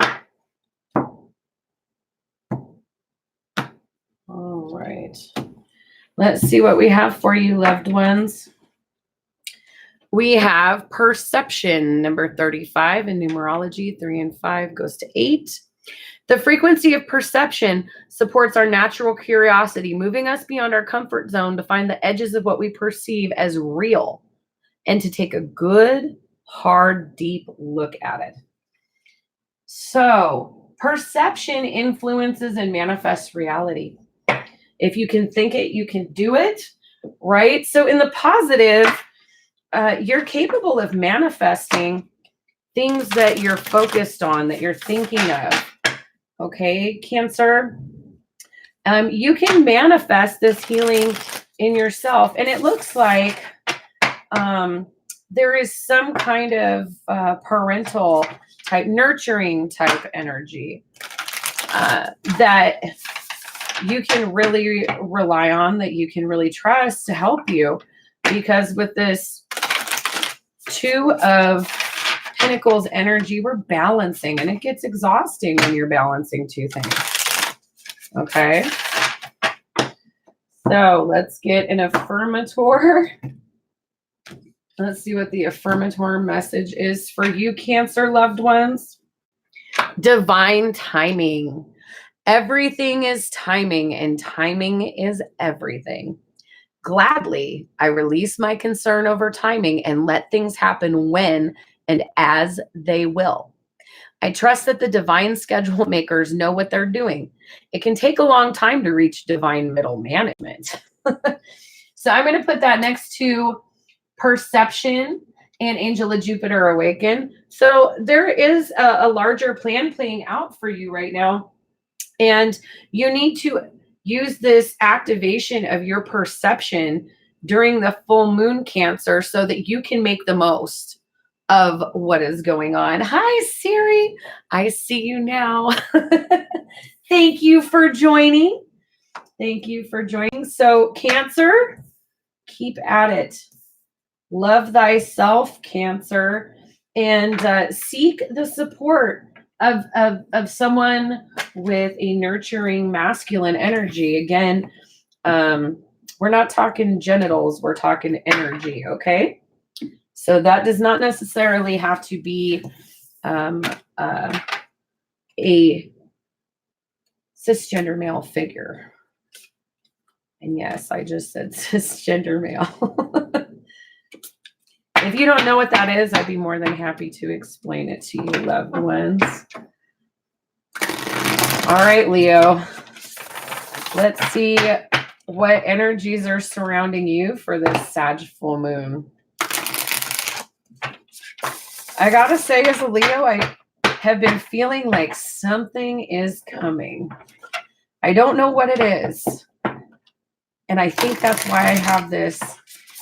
All right. Let's see what we have for you, loved ones. We have perception, number 35 in numerology. 3 and 5 goes to 8. The frequency of perception supports our natural curiosity, moving us beyond our comfort zone to find the edges of what we perceive as real and to take a good, hard, deep look at it. So, perception influences and manifests reality. If you can think it, you can do it, right? So in the positive, you're capable of manifesting things that you're focused on, that you're thinking of. Okay, Cancer, you can manifest this healing in yourself. And it looks like there is some kind of parental type, nurturing type energy that you can really rely on, that you can really trust to help you. Because with this 2 of Pentacles energy, we're balancing, and it gets exhausting when you're balancing 2 things. Okay. So let's get an affirmator. Let's see what the affirmator message is for you, Cancer loved ones. Divine timing. Everything is timing, and timing is everything. Gladly, I release my concern over timing and let things happen when and as they will. I trust that the divine schedule makers know what they're doing. It can take a long time to reach divine middle management. So I'm going to put that next to perception and Angel of Jupiter Awaken. So there is a larger plan playing out for you right now. And you need to use this activation of your perception during the full moon, Cancer, so that you can make the most of what is going on. Hi, Siri. I see you now. Thank you for joining. Thank you for joining. So, Cancer, keep at it. Love thyself, Cancer, and seek the support of someone with a nurturing masculine energy. Again, we're not talking genitals, we're talking energy, okay? So that does not necessarily have to be a cisgender male figure. And yes, I just said cisgender male. If you don't know what that is, I'd be more than happy to explain it to you, loved ones. All right, Leo. Let's see what energies are surrounding you for this Sag full moon. I gotta say, as a Leo, I have been feeling like something is coming. I don't know what it is. And I think that's why I have this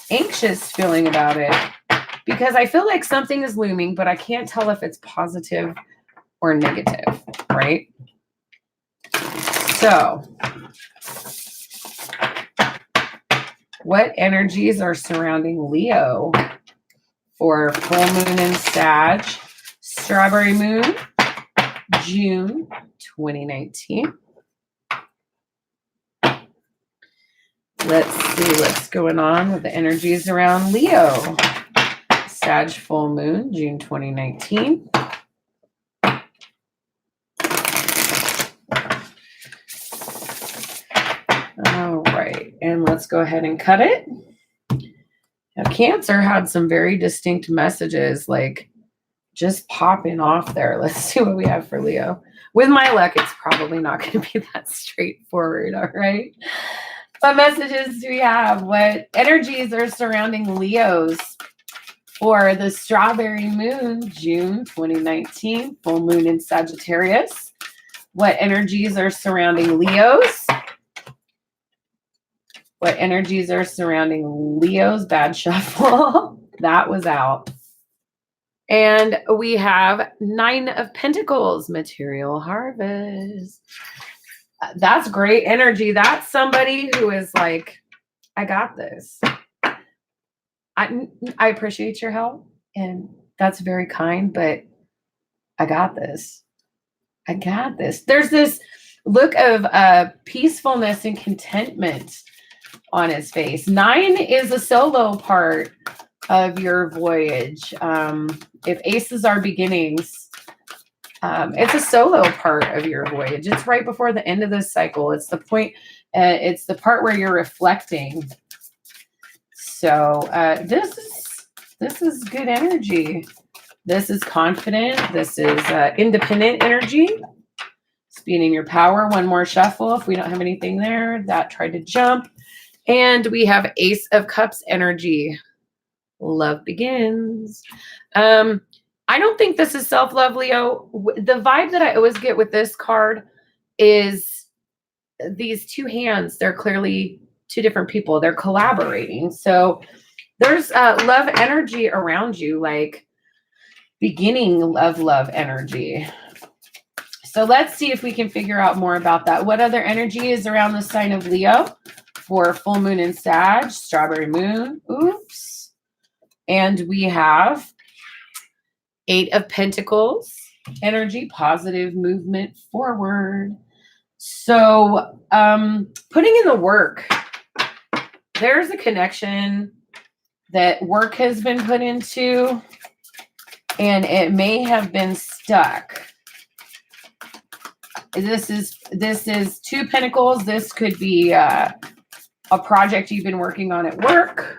anxious feeling about it. Because I feel like something is looming, but I can't tell if it's positive or negative, right? So, what energies are surrounding Leo for full moon in Sag, strawberry moon, June 2019? Let's see what's going on with the energies around Leo. Sag full moon, June 2019. All right, and let's go ahead and cut it. Now, Cancer had some very distinct messages, like just popping off there. Let's see what we have for Leo. With my luck, it's probably not going to be that straightforward, all right? What messages do we have? What energies are surrounding Leos for the strawberry moon, June 2019, full moon in Sagittarius? What energies are surrounding Leos? What energies are surrounding Leo's bad shuffle? That was out. And we have 9 of Pentacles, material harvest. That's great energy. That's somebody who is like, I got this. I appreciate your help, and that's very kind, but I got this. I got this. There's this look of peacefulness and contentment on his face. 9 is a solo part of your voyage. If aces are beginnings, it's a solo part of your voyage. It's right before the end of this cycle. It's the point, it's the part where you're reflecting. So this is good energy. This is confident. This is independent energy. It's being in your power. One more shuffle. If we don't have anything there, that tried to jump. And we have Ace of Cups energy. Love begins. I don't think this is self-love, Leo. The vibe that I always get with this card is these two hands. They're clearly two different people. They're collaborating. So there's love energy around you, like beginning of love energy. So let's see if we can figure out more about that. What other energy is around the sign of Leo for full moon in Sag, strawberry moon? Oops. And we have 8 of Pentacles energy, positive movement forward. So putting in the work, there's a connection that work has been put into, and it may have been stuck. This is 2 Pentacles. This could be a project you've been working on at work.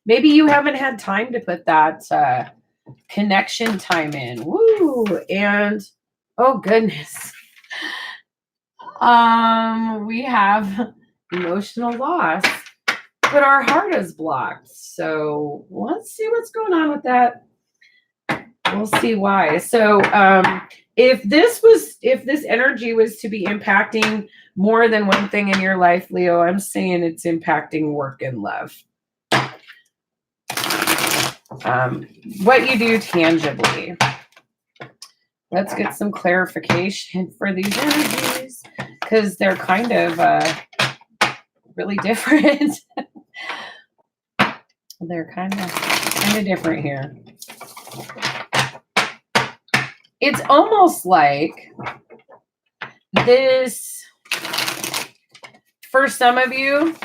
Maybe you haven't had time to put that connection time in. Woo! And oh goodness. We have emotional loss, but our heart is blocked. So let's see what's going on with that. We'll see why. So if this energy was to be impacting more than one thing in your life, Leo, I'm saying it's impacting work and love. What you do tangibly. Let's get some clarification for these energies, because they're kind of really different. They're kind of different here. it's almost like this, for some of you,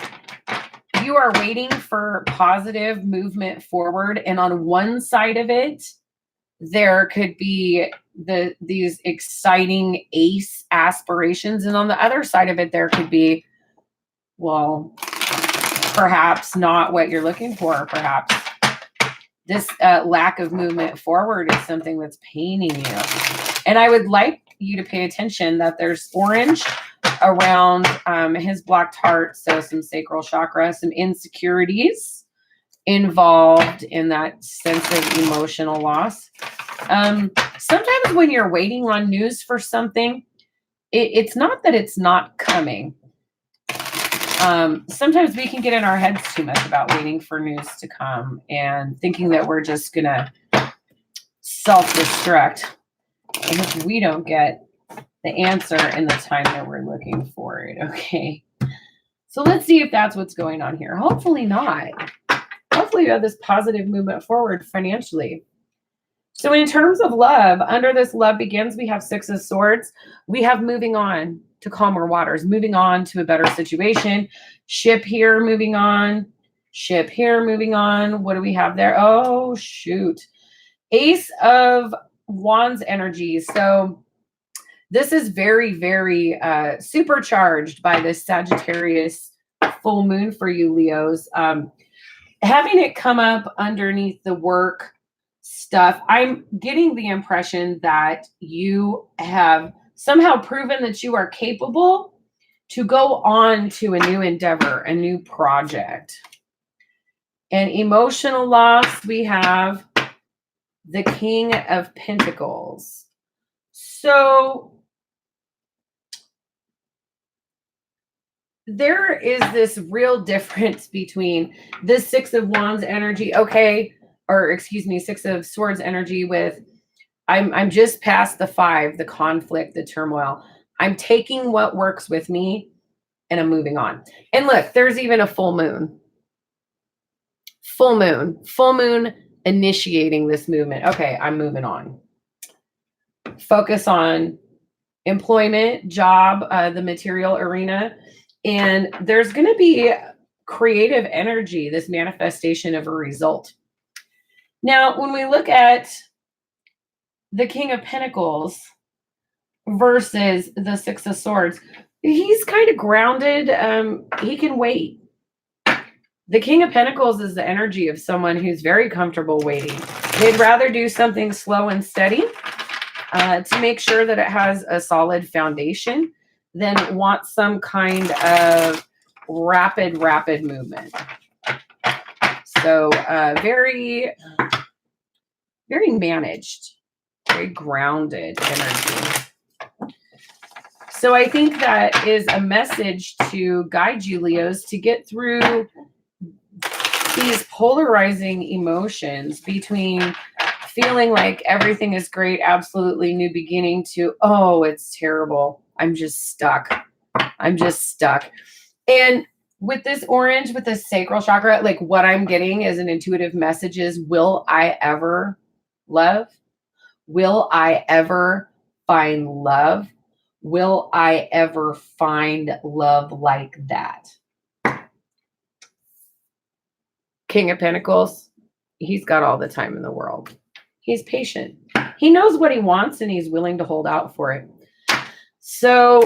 you are waiting for positive movement forward. And on one side of it, there could be these exciting ace aspirations. And on the other side of it, there could be, well, perhaps not what you're looking for. Perhaps this lack of movement forward is something that's paining you. And I would like you to pay attention that there's orange around his blocked heart. So some sacral chakra, some insecurities involved in that sense of emotional loss. Sometimes when you're waiting on news for something, it's not that it's not coming. Sometimes we can get in our heads too much about waiting for news to come and thinking that we're just going to self-destruct if we don't get the answer in the time that we're looking for it. Okay. So let's see if that's what's going on here. Hopefully not. Hopefully you have this positive movement forward financially. So in terms of love, under this love begins, we have 6 of Swords. We have moving on to calmer waters, moving on to a better situation. Ship here, moving on. Ship here, moving on. What do we have there? Oh, shoot. Ace of Wands energy. So this is very, very supercharged by this Sagittarius full moon for you, Leos. Having it come up underneath the work stuff, I'm getting the impression that you have somehow proven that you are capable to go on to a new endeavor, a new project. And emotional loss, we have the King of Pentacles. So there is this real difference between this 6 of Wands energy, okay, or excuse me, 6 of Swords energy with I'm just past the 5, the conflict, the turmoil. I'm taking what works with me and I'm moving on. And look, there's even a full moon. Full moon initiating this movement. Okay, I'm moving on. Focus on employment, job, the material arena. And there's going to be creative energy, this manifestation of a result. Now, when we look at the King of Pentacles versus the 6 of Swords, he's kind of grounded. He can wait. The King of Pentacles is the energy of someone who's very comfortable waiting. They'd rather do something slow and steady to make sure that it has a solid foundation than want some kind of rapid movement. So very, very managed, very grounded energy. So I think that is a message to guide you, Leos, to get through these polarizing emotions between feeling like everything is great, absolutely new beginning, to, oh, it's terrible. I'm just stuck. I'm just stuck. And with this orange, with this sacral chakra, like what I'm getting as an intuitive message is, will I ever love? Will I ever find love? Will I ever find love like that? King of Pentacles, he's got all the time in the world. He's patient. He knows what he wants and he's willing to hold out for it. So,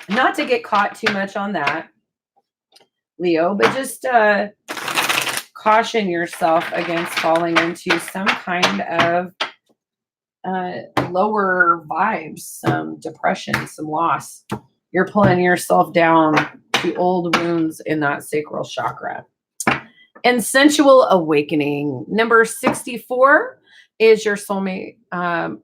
not to get caught too much on that, Leo, but just caution yourself against falling into some kind of lower vibes, some depression, some loss. You're pulling yourself down to old wounds in that sacral chakra. And sensual awakening. Number 64 is your soulmate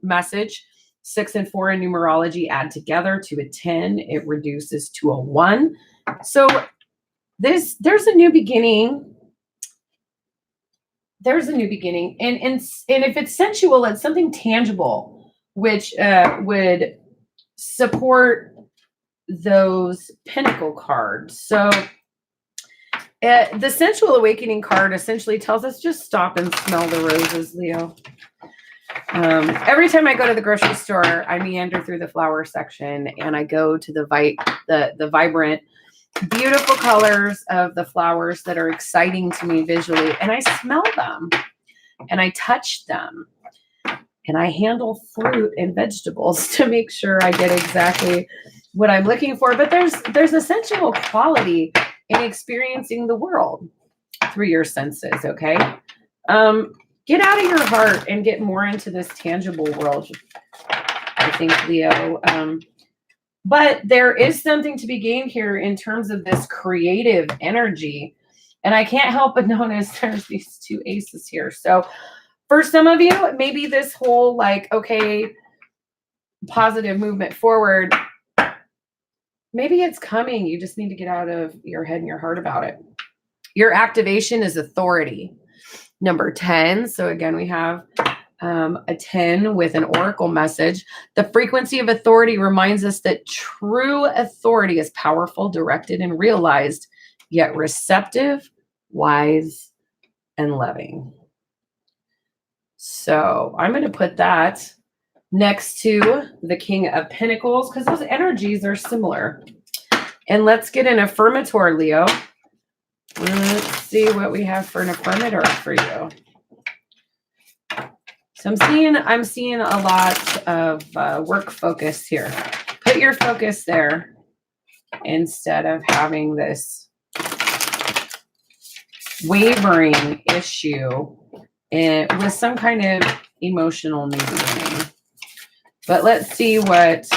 message. 6 and 4 in numerology add together to a 10. It reduces to a 1. So there's a new beginning. There's a new beginning. And if it's sensual, it's something tangible, which would support those pentacle cards. So The Sensual Awakening card essentially tells us just stop and smell the roses, Leo. Every time I go to the grocery store, I meander through the flower section and I go to the vibrant, beautiful colors of the flowers that are exciting to me visually. And I smell them and I touch them and I handle fruit and vegetables to make sure I get exactly what I'm looking for. But there's a sensual quality in experiencing the world through your senses, okay? Get out of your heart and get more into this tangible world, I think, Leo. But there is something to be gained here in terms of this creative energy. And I can't help but notice there's these two aces here. So for some of you, maybe this whole like, okay, positive movement forward, maybe it's coming. You just need to get out of your head and your heart about it. Your activation is authority. Number 10. So again, we have a 10 with an oracle message. The frequency of authority reminds us that true authority is powerful, directed, and realized, yet receptive, wise, and loving. So I'm going to put that next to the King of Pentacles because those energies are similar. And let's get an affirmator, Leo. Let's see what we have for an affirmator for you. So I'm seeing a lot of work focus here. Put your focus there instead of having this wavering issue with some kind of emotional new beginning. But let's see what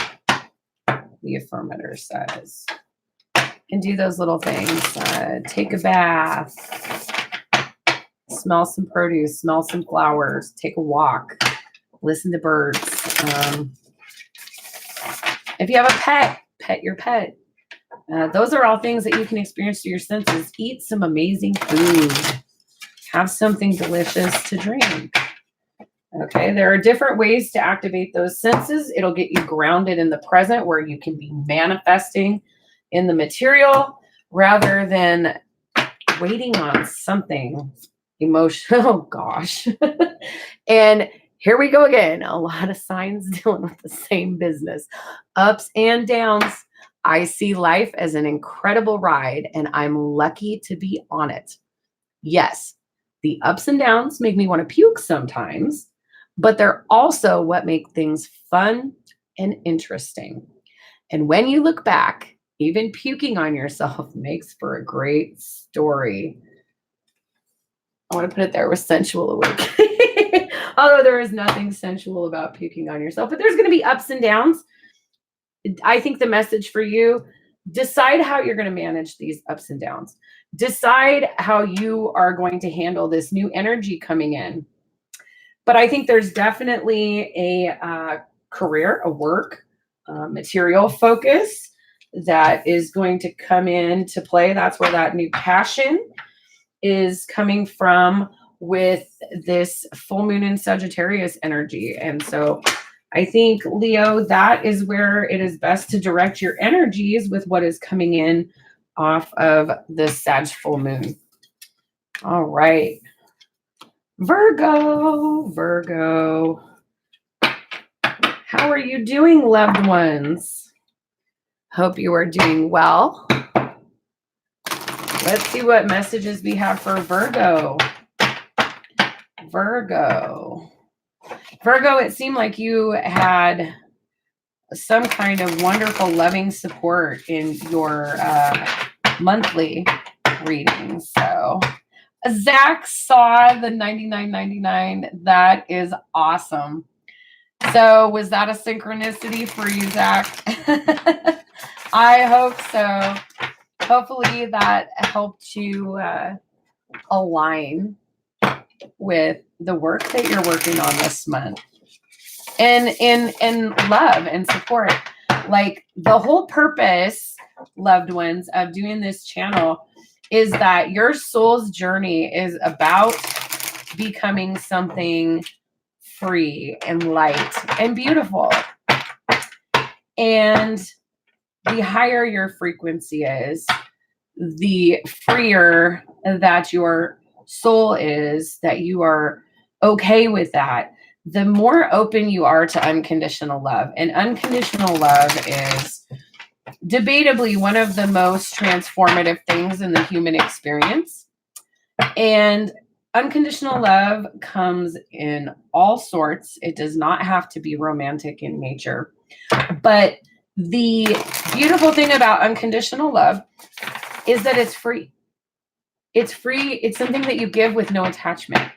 the affirmator says. And do those little things. Take a bath. Smell some produce. Smell some flowers. Take a walk. Listen to birds. If you have a pet, pet your pet. Those are all things that you can experience through your senses. Eat some amazing food. Have something delicious to drink. Okay, there are different ways to activate those senses. It'll get you grounded in the present where you can be manifesting in the material rather than waiting on something emotional. Oh gosh. And here we go again. A lot of signs dealing with the same business. Ups and downs. I see life as an incredible ride and I'm lucky to be on it. Yes, the ups and downs make me want to puke sometimes, but they're also what make things fun and interesting. And when you look back, even puking on yourself makes for a great story. I want to put it there with sensual awakening. Although there is nothing sensual about puking on yourself, but there's going to be ups and downs. I think the message for you, decide how you're going to manage these ups and downs. Decide how you are going to handle this new energy coming in. But I think there's definitely a career, a work, material focus that is going to come into play. That's where that new passion is coming from with this full moon in Sagittarius energy. And so I think, Leo, that is where it is best to direct your energies with what is coming in off of the Sag full moon. All right. Virgo. How are you doing, loved ones? Hope you are doing well. Let's see what messages we have for Virgo. Virgo, it seemed like you had some kind of wonderful, loving support in your monthly readings. So Zach saw the $99.99. That is awesome. So was that a synchronicity for you, Zach? I hope so. Hopefully that helped you align with the work that you're working on this month. And love and support. Like the whole purpose, loved ones, of doing this channel is that your soul's journey is about becoming something free and light and beautiful. And the higher your frequency is, the freer that your soul is, that you are okay with that, the more open you are to unconditional love. And unconditional love is debatably one of the most transformative things in the human experience. And unconditional love comes in all sorts. It does not have to be romantic in nature. But the beautiful thing about unconditional love is that it's free. It's free. It's something that you give with no attachment.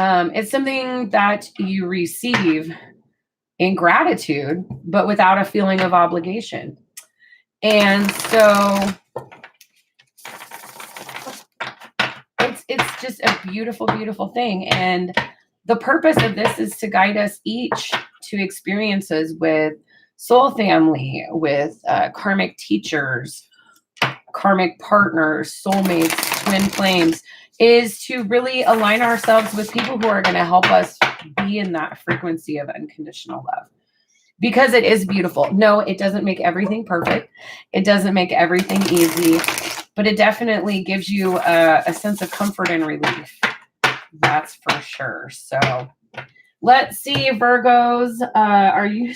It's something that you receive in gratitude, but without a feeling of obligation. And so it's just a beautiful, beautiful thing. And the purpose of this is to guide us each to experiences with soul family, with karmic teachers, karmic partners, soulmates, twin flames, is to really align ourselves with people who are going to help us be in that frequency of unconditional love. Because it is beautiful. No, it doesn't make everything perfect. It doesn't make everything easy, but it definitely gives you a sense of comfort and relief. That's for sure. So let's see, Virgos, are you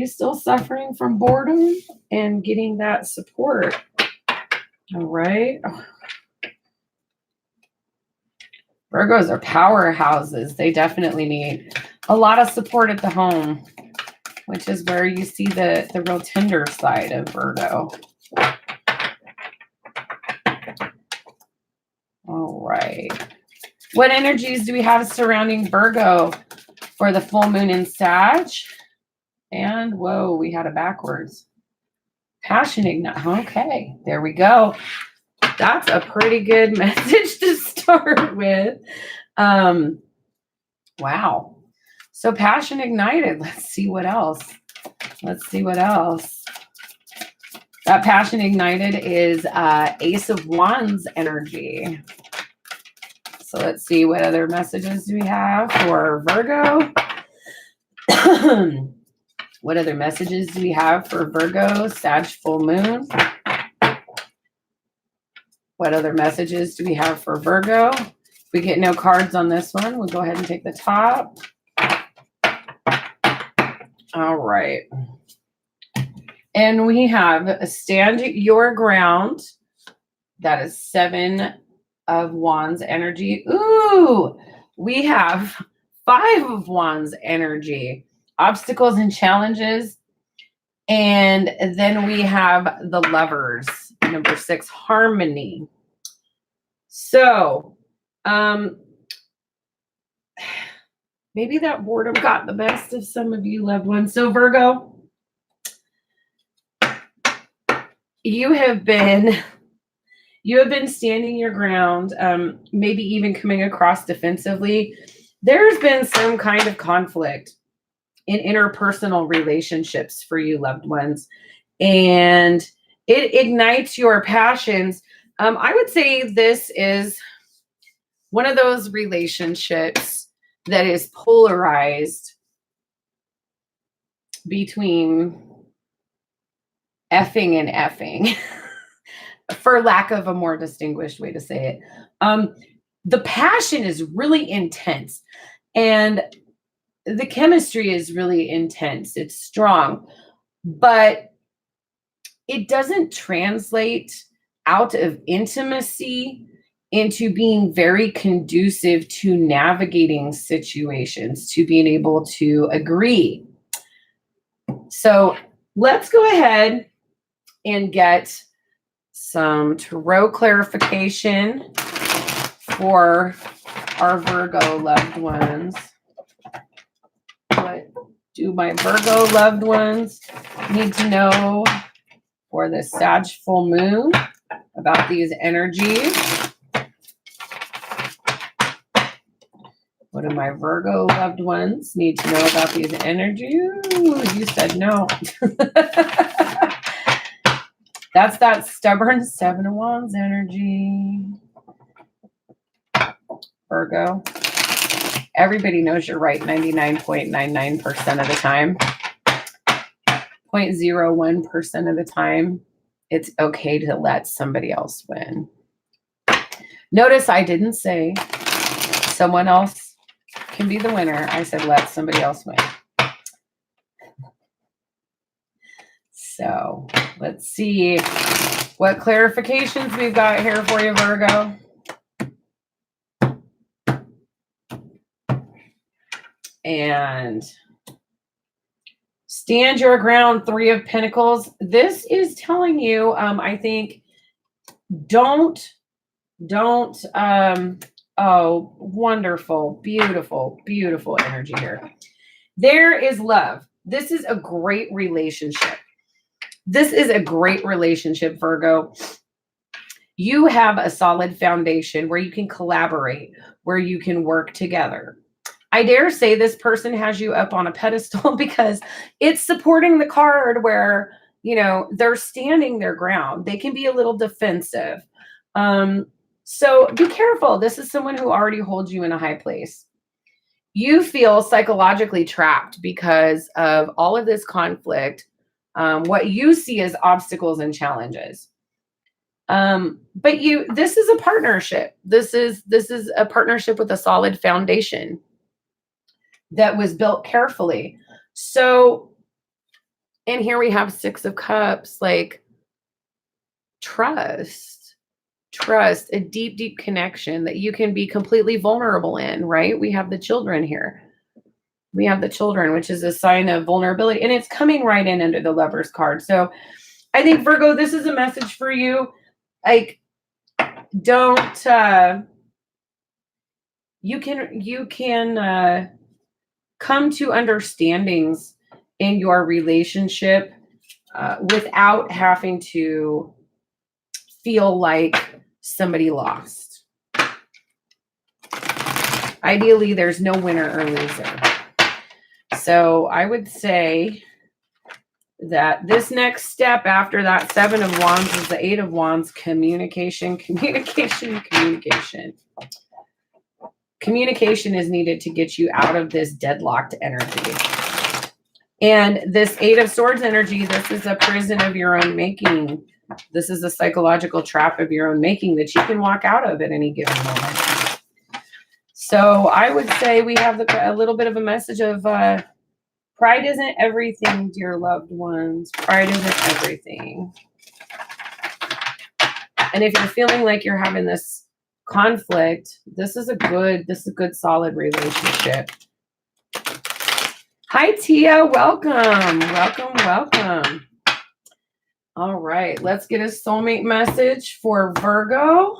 still suffering from boredom and getting that support? All right. Virgos are powerhouses. They definitely need a lot of support at the home, which is where you see the real tender side of Virgo. All right. What energies do we have surrounding Virgo for the full moon in Sag? And whoa, we had it backwards. Passion ignite. Okay, there we go. That's a pretty good message to start with. Wow. So passion ignited. Let's see what else. That passion ignited is Ace of Wands energy. So let's see, what other messages do we have for Virgo? What other messages do we have for Virgo, Sag full moon? What other messages do we have for Virgo? If we get no cards on this one, we'll go ahead and take the top. All right. And we have stand your ground. That is 7 of Wands energy. Ooh, we have 5 of Wands energy. Obstacles and challenges. And then we have the Lovers, number 6, harmony. So, maybe that boredom got the best of some of you loved ones. So Virgo, you have been standing your ground, maybe even coming across defensively. There's been some kind of conflict in interpersonal relationships for you loved ones, and it ignites your passions. I would say this is one of those relationships that is polarized between effing and effing, for lack of a more distinguished way to say it. The passion is really intense, and the chemistry is really intense. It's strong, but it doesn't translate out of intimacy into being very conducive to navigating situations, to being able to agree. So let's go ahead and get some tarot clarification for our Virgo loved ones. What do my Virgo loved ones need to know for the Sag full moon about these energies? What do my Virgo loved ones need to know about these energies? Ooh, you said no. That's that stubborn 7 of Wands energy. Virgo. Everybody knows you're right 99.99% of the time. 0.01% of the time, It's okay to let somebody else win. Notice I didn't say someone else can be the winner. I said let somebody else win. So let's see what clarifications we've got here for you, Virgo. And stand your ground, 3 of Pentacles. This is telling you, I think, don't, oh, wonderful, beautiful, beautiful energy here. There is love. This is a great relationship. This is a great relationship, Virgo. You have a solid foundation where you can collaborate, where you can work together. I dare say this person has you up on a pedestal because it's supporting the card where, you know, they're standing their ground. They can be a little defensive. So be careful. This is someone who already holds you in a high place. You feel psychologically trapped because of all of this conflict, what you see as obstacles and challenges. But this is a partnership. This is a partnership with a solid foundation that was built carefully. So, and here we have 6 of Cups, like trust, a deep, deep connection that you can be completely vulnerable in, right? We have the children here. We have the children, which is a sign of vulnerability, and it's coming right in under the Lover's card. So I think, Virgo, this is a message for you. Like, don't, you can come to understandings in your relationship without having to feel like somebody lost. Ideally, there's no winner or loser. So I would say that this next step after that 7 of Wands is the 8 of Wands, communication. Communication is needed to get you out of this deadlocked energy. And this 8 of Swords energy, this is a prison of your own making. This is a psychological trap of your own making that you can walk out of at any given moment. So I would say we have a little bit of a message of pride isn't everything, dear loved ones. Pride isn't everything. And if you're feeling like you're having this conflict, this is a good solid relationship. Hi Tia, welcome. All right, let's get a soulmate message for Virgo.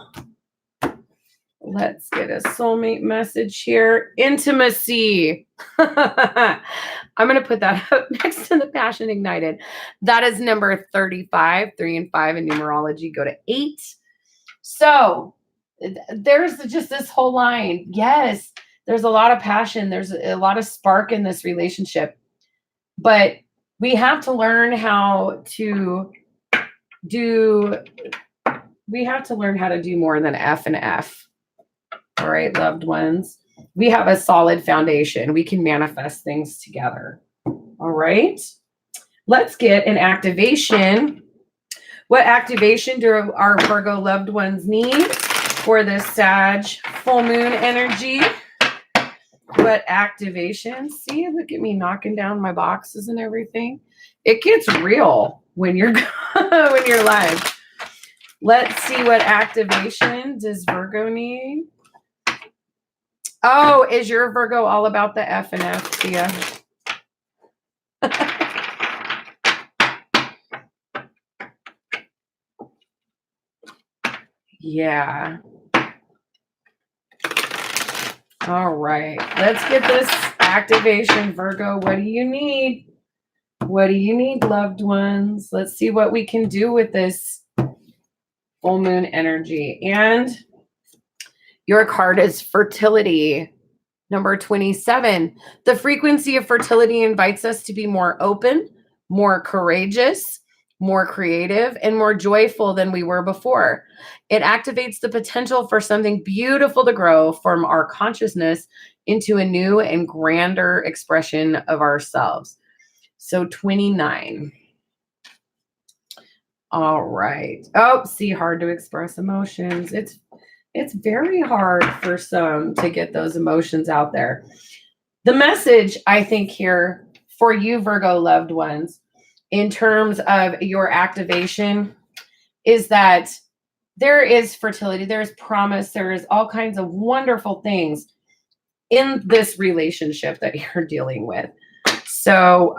Let's get a soulmate message here. Intimacy. I'm going to put that up next to the Passion Ignited. That is number 35, 3 and 5 in numerology. Go to 8. So there's just this whole line. Yes, there's a lot of passion. There's a lot of spark in this relationship. But we have to learn how to do more than F and F. All right, loved ones. We have a solid foundation. We can manifest things together. All right. Let's get an activation. What activation do our Virgo loved ones need for this Sag full moon energy? What activation? See, look at me knocking down my boxes and everything. It gets real when you're when you're live. Let's see what activation does Virgo need. Oh, is your Virgo all about the F and F, Tia? Yeah. All right. Let's get this activation, Virgo. What do you need? What do you need, loved ones? Let's see what we can do with this full moon energy. And your card is fertility, number 27. The frequency of fertility invites us to be more open, more courageous, more creative, and more joyful than we were before. It activates the potential for something beautiful to grow from our consciousness into a new and grander expression of ourselves. So 29. All right. Oh, see, hard to express emotions. It's very hard for some to get those emotions out there. The message I think here for you Virgo loved ones in terms of your activation is that there is fertility, there is promise, there is all kinds of wonderful things in this relationship that you're dealing with. So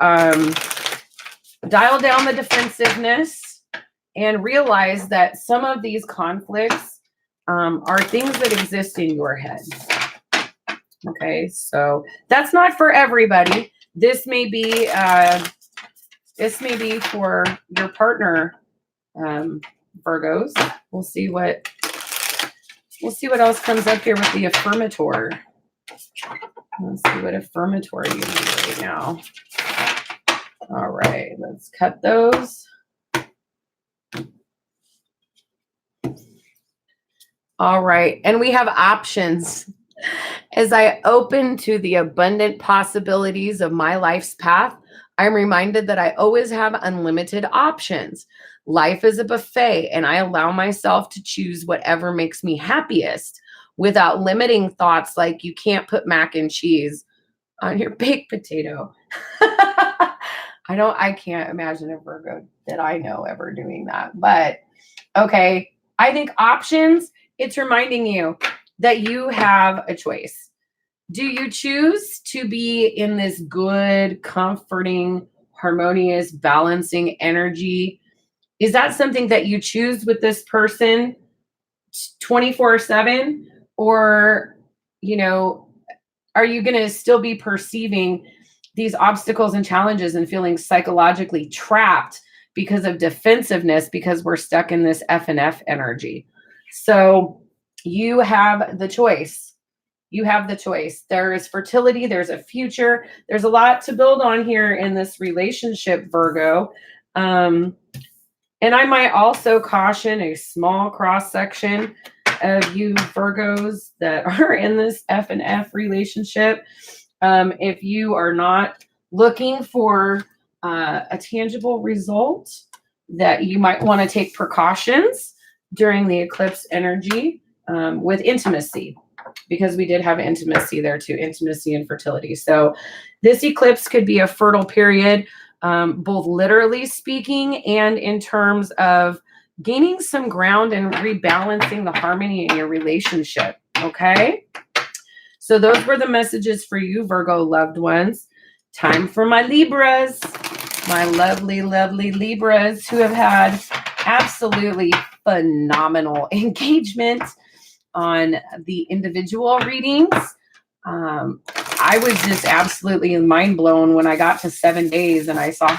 dial down the defensiveness and realize that some of these conflicts are things that exist in your head. Okay, so that's not for everybody. This may be for your partner, Virgos. We'll see what else comes up here with the affirmator. Let's see what affirmator you need right now. All right, let's cut those. All right, and we have options. As I open to the abundant possibilities of my life's path, I'm reminded that I always have unlimited options. Life is a buffet, and I allow myself to choose whatever makes me happiest without limiting thoughts like you can't put mac and cheese on your baked potato. I can't imagine a Virgo that I know ever doing that. But okay, I think options, it's reminding you that you have a choice. Do you choose to be in this good, comforting, harmonious, balancing energy? Is that something that you choose with this person 24/7? Or, are you going to still be perceiving these obstacles and challenges and feeling psychologically trapped because of defensiveness because we're stuck in this F and F energy? So you have the choice. You have the choice. There is fertility. There's a future. There's a lot to build on here in this relationship, Virgo. And I might also caution a small cross section of you Virgos that are in this F and F relationship. If you are not looking for a tangible result, that you might want to take precautions during the eclipse energy with intimacy, because we did have intimacy there too, intimacy and fertility. So this eclipse could be a fertile period, both literally speaking and in terms of gaining some ground and rebalancing the harmony in your relationship. Okay. So those were the messages for you, Virgo loved ones. Time for my Libras, my lovely, lovely Libras who have had absolutely phenomenal engagement on the individual readings. I was just absolutely mind blown when I got to 7 days and I saw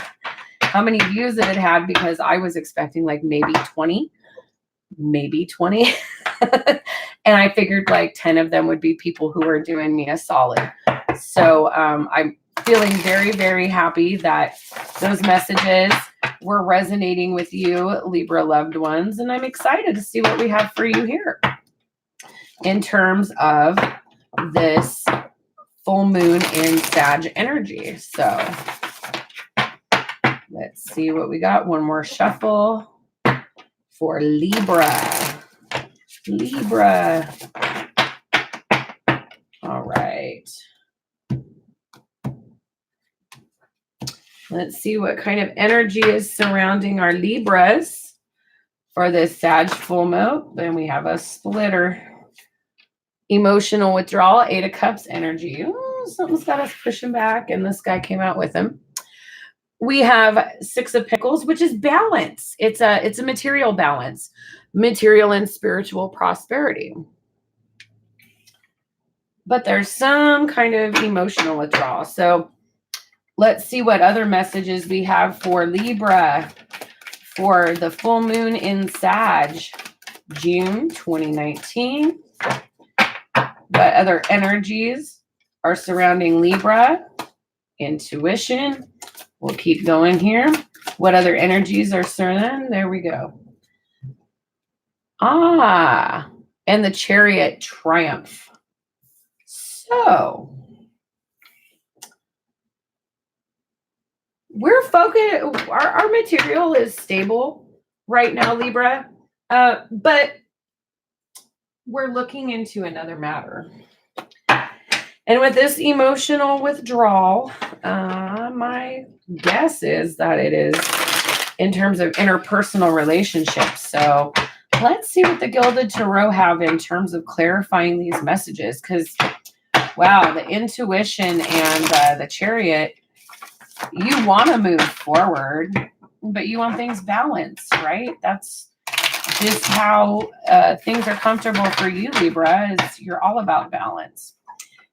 how many views it had, because I was expecting like maybe 20. And I figured like 10 of them would be people who were doing me a solid. So I'm feeling very, very happy that those messages were resonating with you, Libra loved ones. And I'm excited to see what we have for you here in terms of this full moon in Sag energy. So let's see what we got. One more shuffle for Libra. Libra. All right. Let's see what kind of energy is surrounding our Libras for this Sag full moon. Then we have a splitter. Emotional withdrawal, 8 of Cups energy. Ooh, something's got us pushing back, and this guy came out with him. We have 6 of Pentacles, which is balance. It's a material balance, material and spiritual prosperity. But there's some kind of emotional withdrawal. So let's see what other messages we have for Libra for the full moon in Sag, June 2019. What other energies are surrounding Libra? Intuition. We'll keep going here. What other energies are surrounding? There we go. And the Chariot triumph. So we're focused. Our material is stable. right now, Libra. But we're looking into another matter. And with this emotional withdrawal, my guess is that it is in terms of interpersonal relationships. So let's see what the Gilded Tarot have in terms of clarifying these messages. Because, wow, the intuition and the Chariot, you want to move forward, but you want things balanced, right? That's just how things are comfortable for you, Libra, is you're all about balance.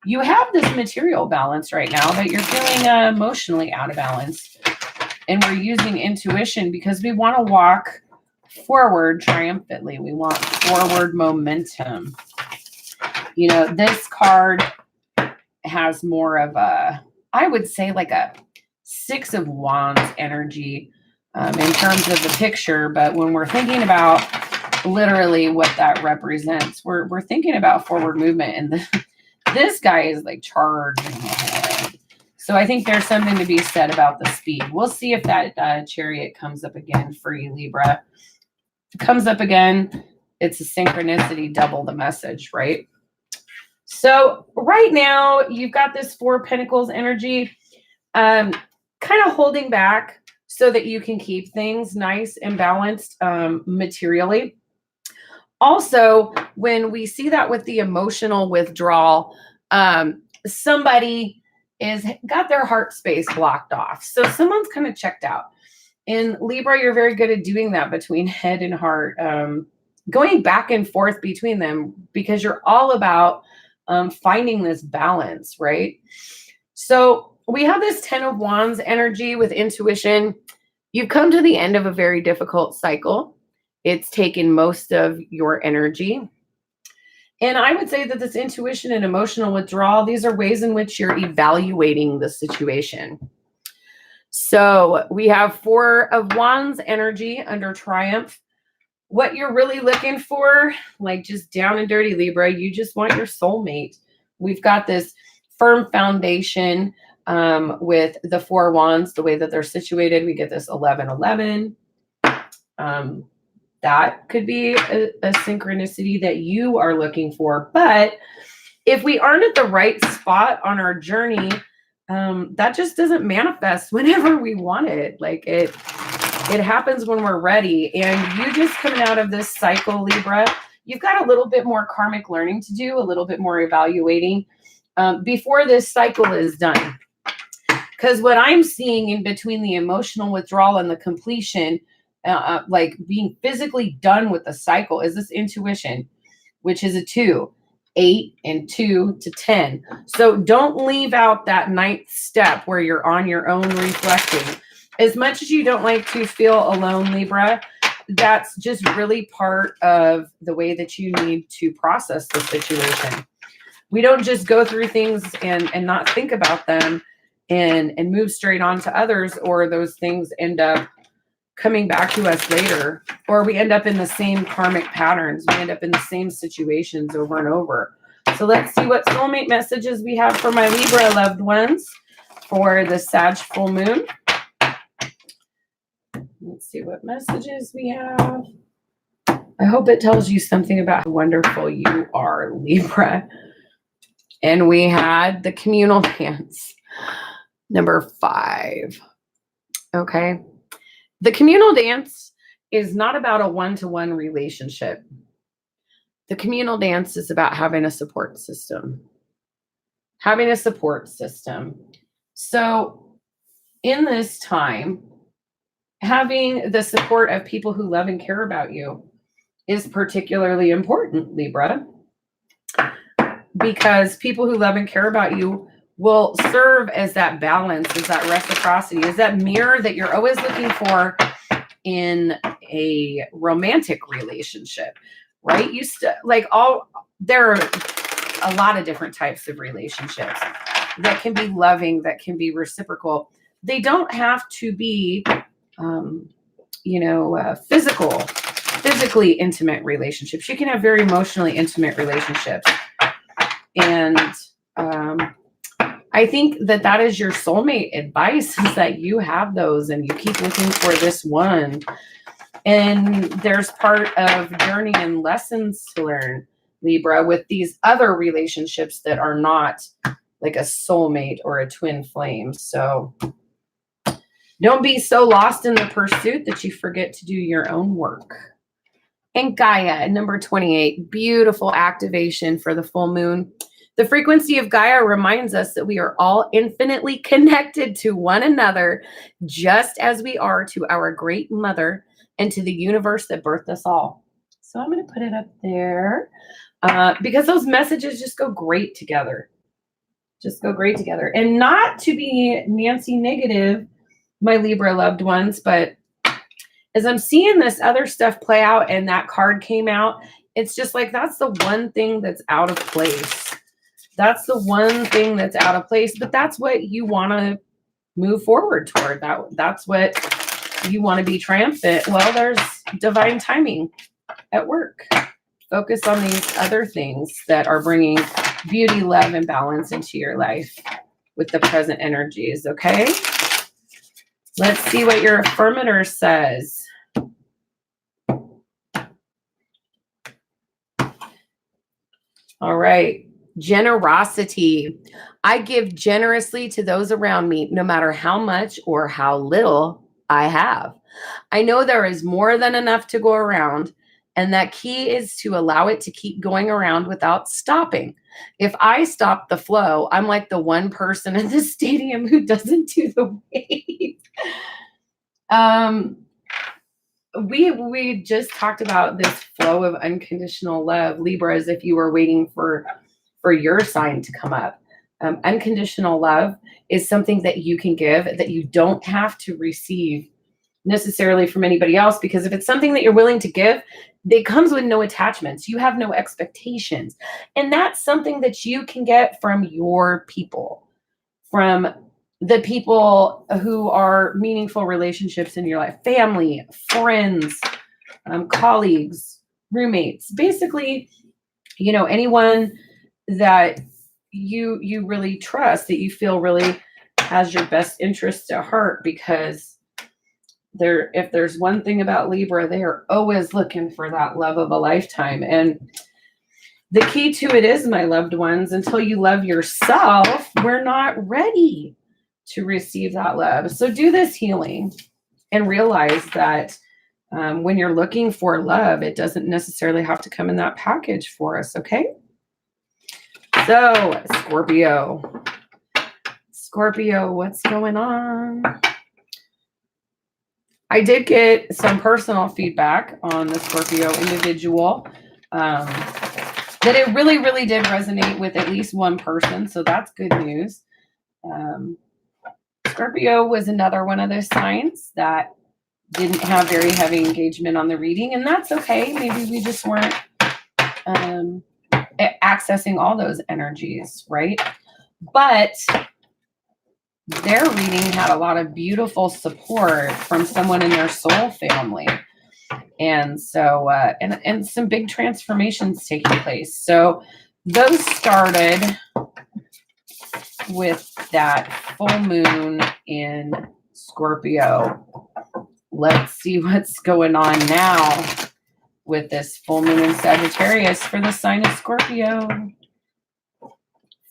You have this material balance right now, but you're feeling emotionally out of balance. And we're using intuition because we want to walk forward triumphantly. We want forward momentum. You know, this card has more of a, I would say, like a Six of Wands energy in terms of the picture. But when we're thinking about literally what that represents, we're thinking about forward movement. And this guy is like charging ahead. So I think there's something to be said about the speed. We'll see if that Chariot comes up again for you, Libra. If it comes up again, it's a synchronicity, double the message, right? So right now, you've got this Four of Pentacles energy, kind of holding back so that you can keep things nice and balanced materially. Also, when we see that with the emotional withdrawal, somebody is got their heart space blocked off. So someone's kind of checked out. In Libra, you're very good at doing that between head and heart, going back and forth between them because you're all about finding this balance, right? So we have this Ten of Wands energy with intuition. You've come to the end of a very difficult cycle. It's taken most of your energy. And I would say that this intuition and emotional withdrawal, these are ways in which you're evaluating the situation. So we have Four of Wands energy under Triumph. What you're really looking for, like just down and dirty, Libra, you just want your soulmate. We've got this firm foundation with the Four Wands, the way that they're situated. We get this 11-11. That could be a synchronicity that you are looking for. But if we aren't at the right spot on our journey, that just doesn't manifest whenever we want it. Like it happens when we're ready. And you just coming out of this cycle, Libra, you've got a little bit more karmic learning to do, a little bit more evaluating before this cycle is done. Because what I'm seeing in between the emotional withdrawal and the completion, like being physically done with the cycle, is this intuition, which is a 2, 8, and 2 to 10. So don't leave out that 9th step where you're on your own reflecting. As much as you don't like to feel alone, Libra, that's just really part of the way that you need to process the situation. We don't just go through things and not think about them and move straight on to others, or those things end up coming back to us later, or we end up in the same karmic patterns. We end up in the same situations over and over. So let's see what soulmate messages we have for my Libra loved ones for the Sag full moon. Let's see what messages we have. I hope it tells you something about how wonderful you are, Libra. And we had the communal dance, number 5. Okay. The communal dance is not about a one-to-one relationship. The communal dance is about having a support system. Having a support system. So in this time, having the support of people who love and care about you is particularly important, Libra, because people who love and care about you will serve as that balance, as that reciprocity, as that mirror that you're always looking for in a romantic relationship, right? There are a lot of different types of relationships that can be loving, that can be reciprocal. They don't have to be, physically intimate relationships. You can have very emotionally intimate relationships. And I think that is your soulmate advice, is that you have those and you keep looking for this one. And there's part of journey and lessons to learn, Libra, with these other relationships that are not like a soulmate or a twin flame. So don't be so lost in the pursuit that you forget to do your own work. And Gaia, number 28, beautiful activation for the full moon. The frequency of Gaia reminds us that we are all infinitely connected to one another, just as we are to our great mother and to the universe that birthed us all. So I'm going to put it up there because those messages just go great together. Just go great together. And not to be Nancy negative, my Libra loved ones, but as I'm seeing this other stuff play out and that card came out, it's just like, that's the one thing that's out of place. That's the one thing that's out of place, but that's what you want to move forward toward. That's what you want to be triumphant. Well, there's divine timing at work. Focus on these other things that are bringing beauty, love, and balance into your life with the present energies, okay? Let's see what your affirmator says. All right. Generosity. I give generously to those around me, no matter how much or how little I have. I know there is more than enough to go around, and that key is to allow it to keep going around without stopping. If I stop the flow, I'm like the one person in the stadium who doesn't do the wave. We just talked about this flow of unconditional love, Libra, as if you were waiting for your sign to come up. Unconditional love is something that you can give, that you don't have to receive necessarily from anybody else, because if it's something that you're willing to give, it comes with no attachments. You have no expectations. And that's something that you can get from your people, from the people who are meaningful relationships in your life, family, friends, colleagues, roommates, basically, anyone that you really trust, that you feel really has your best interests at heart, because if there's one thing about Libra, they are always looking for that love of a lifetime. And the key to it is, my loved ones, until you love yourself, we're not ready to receive that love. So do this healing and realize that when you're looking for love, it doesn't necessarily have to come in that package for us, okay? So, Scorpio. Scorpio, what's going on? I did get some personal feedback on the Scorpio individual, that it really, really did resonate with at least one person. So that's good news. Scorpio was another one of those signs that didn't have very heavy engagement on the reading, and that's okay. Maybe we just weren't accessing all those energies, right? But their reading had a lot of beautiful support from someone in their soul family. And so, and some big transformations taking place. So those started with that full moon in Scorpio. Let's see what's going on now with this full moon in Sagittarius for the sign of Scorpio.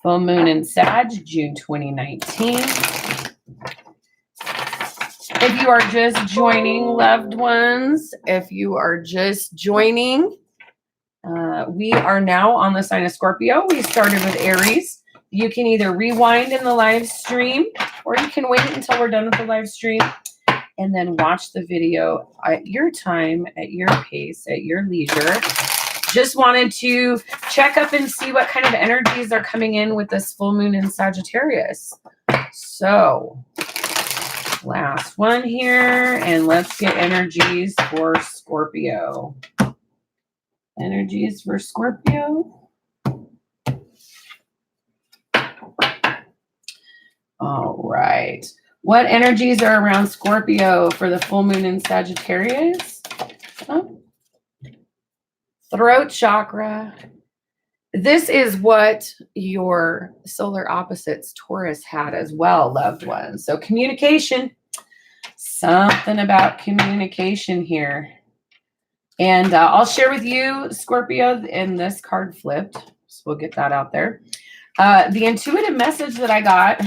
Full moon in Sag, June 2019. If you are just joining, loved ones, if you are just joining, we are now on the sign of Scorpio. We started with Aries. You can either rewind in the live stream, or you can wait until we're done with the live stream and then watch the video at your time, at your pace, at your leisure. Just wanted to check up and see what kind of energies are coming in with this full moon in Sagittarius. So, last one here, and let's get energies for Scorpio. Energies for Scorpio. All right. What energies are around Scorpio for the full moon in Sagittarius? Oh. Throat chakra. This is what your solar opposites Taurus had as well, loved ones. So communication, something about communication here. And I'll share with you, Scorpio, and this card flipped. So we'll get that out there. The intuitive message that I got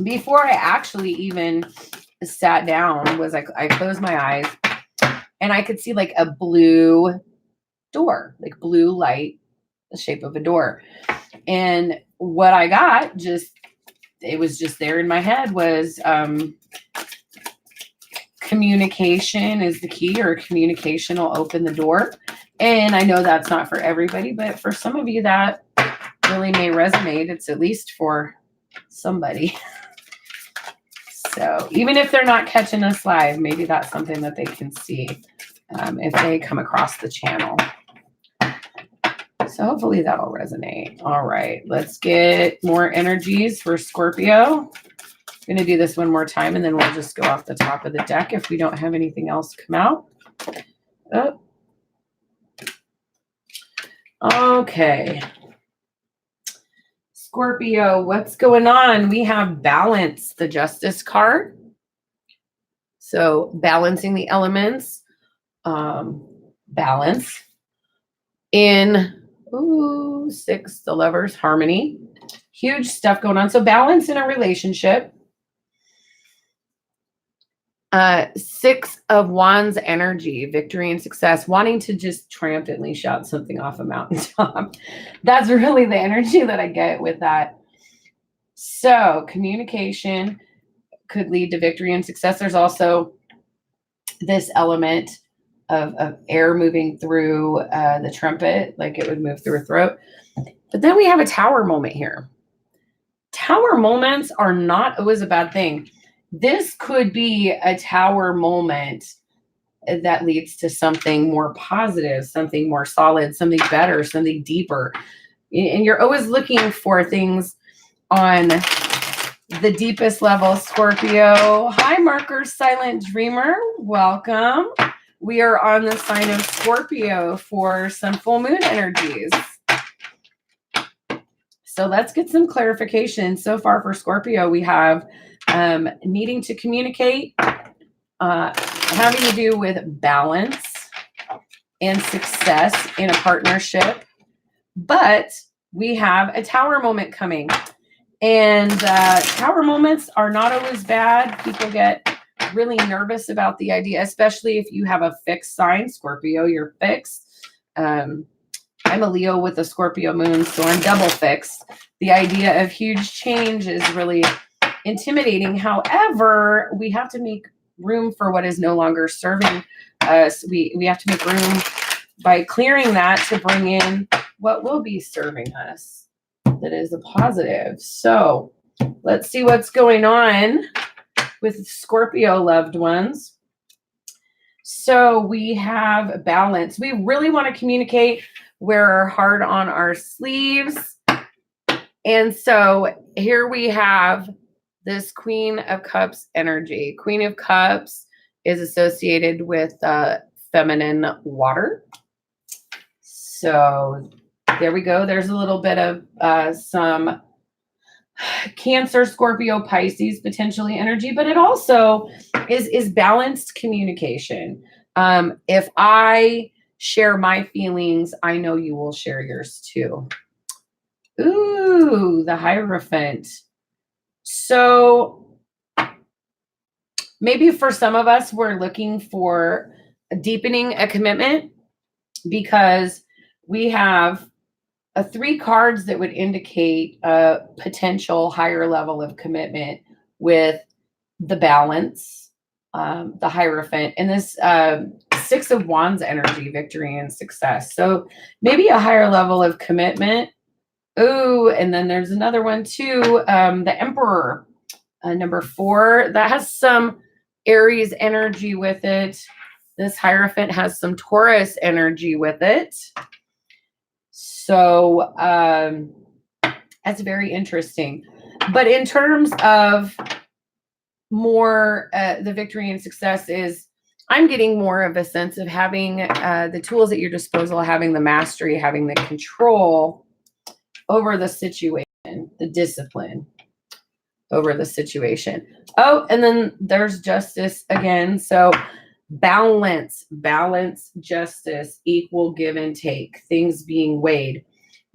before I actually even sat down was I closed my eyes and I could see like a blue door, like blue light, the shape of a door. And what I got it was just there in my head was communication is the key, or communication will open the door. And I know that's not for everybody, but for some of you that really may resonate. It's at least for somebody. So even if they're not catching us live, maybe that's something that they can see if they come across the channel. So hopefully that'll resonate. All right, let's get more energies for Scorpio. I'm going to do this one more time, and then we'll just go off the top of the deck if we don't have anything else come out. Oh. Okay. Scorpio, what's going on? We have balance, the Justice card. So balancing the elements, balance. In 6, the Lovers, harmony. Huge stuff going on. So balance in a relationship. 6 of Wands energy, victory and success, wanting to just triumphantly shout something off a mountaintop. That's really the energy that I get with that. So communication could lead to victory and success. There's also this element of air moving through the trumpet, like it would move through a throat. But then we have a tower moment here. Tower moments are not always a bad thing. This could be a tower moment that leads to something more positive, something more solid, something better, something deeper. And you're always looking for things on the deepest level, Scorpio. Hi, Marker Silent Dreamer. Welcome. We are on the sign of Scorpio for some full moon energies. So let's get some clarification. So far for Scorpio, we have needing to communicate, having to do with balance and success in a partnership. But we have a tower moment coming. And tower moments are not always bad. People get really nervous about the idea, especially if you have a fixed sign. Scorpio, you're fixed. I'm a Leo with a Scorpio moon, so I'm double fixed. The idea of huge change is really intimidating. However, we have to make room for what is no longer serving us. We have to make room by clearing that to bring in what will be serving us that is a positive. So let's see what's going on with Scorpio loved ones. So we have balance. We really want to communicate. Wear our heart on our sleeves. And so here we have this Queen of Cups energy. Queen of Cups is associated with feminine water. So there we go. There's a little bit of some Cancer, Scorpio, Pisces potentially energy, but it also is balanced communication. If I share my feelings, I know you will share yours too. Ooh, the Hierophant. So maybe for some of us, we're looking for deepening a commitment because we have 3 cards that would indicate a potential higher level of commitment with the balance, the Hierophant, and this 6 of Wands energy, victory and success. So maybe a higher level of commitment. Ooh, and then there's another one too, the Emperor, number 4. That has some Aries energy with it. This Hierophant has some Taurus energy with it. So that's very interesting. But in terms of more the victory and success is, I'm getting more of a sense of having the tools at your disposal, having the mastery, having the control over the situation, the discipline over the situation. Oh, and then there's Justice again. So Balance, balance, justice, equal give and take, things being weighed.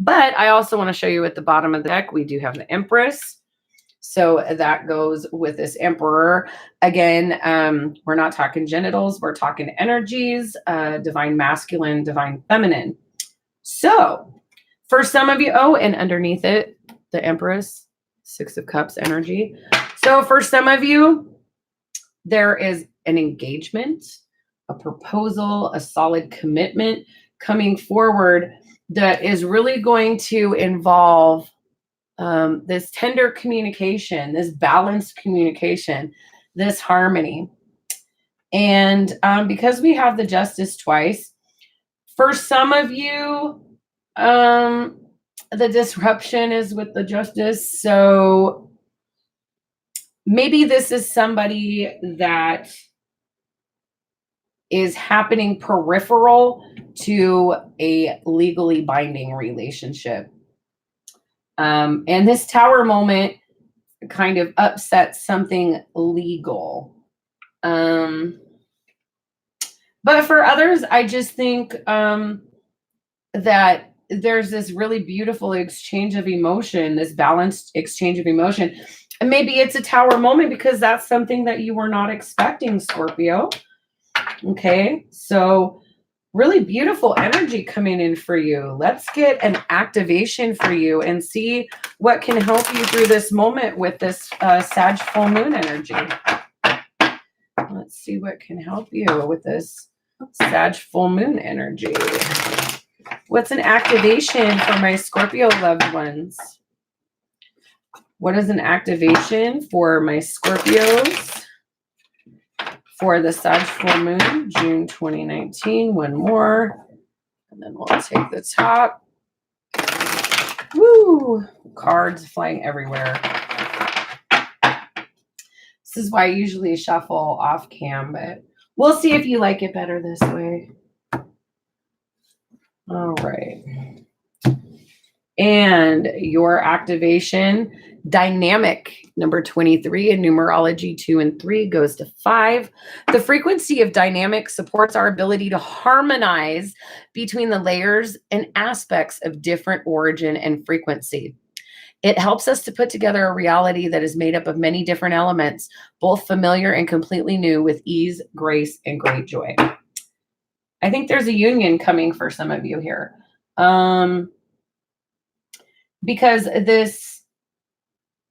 But I also want to show you at the bottom of the deck, we do have the Empress. So that goes with this Emperor. Again, we're not talking genitals, we're talking energies, divine masculine, divine feminine. So for some of you, oh, and underneath it, the Empress, Six of Cups energy. So for some of you, there is an engagement, a proposal, a solid commitment coming forward that is really going to involve this tender communication, this balanced communication, this harmony. And because we have the Justice twice, for some of you, the disruption is with the Justice. So maybe this is somebody that is happening peripheral to a legally binding relationship. And this Tower moment kind of upsets something legal. But for others, I just think that there's this really beautiful exchange of emotion, this balanced exchange of emotion. And maybe it's a Tower moment because that's something that you were not expecting, Scorpio. Okay, so really beautiful energy coming in for you. Let's get an activation for you and see what can help you through this moment with this Sag full moon energy. Let's see what can help you with this Sag full moon energy. What's an activation for my Scorpio loved ones? What is an activation for my Scorpios for the Sag full moon, June 2019? One more, and then we'll take the top. Woo! Cards flying everywhere. This is why I usually shuffle off cam, but we'll see if you like it better this way. All right. And your activation, dynamic, number 23 in numerology, 2 and 3 goes to 5. The frequency of dynamic supports our ability to harmonize between the layers and aspects of different origin and frequency. It helps us to put together a reality that is made up of many different elements, both familiar and completely new, with ease, grace, and great joy. I think there's a union coming for some of you here. Because this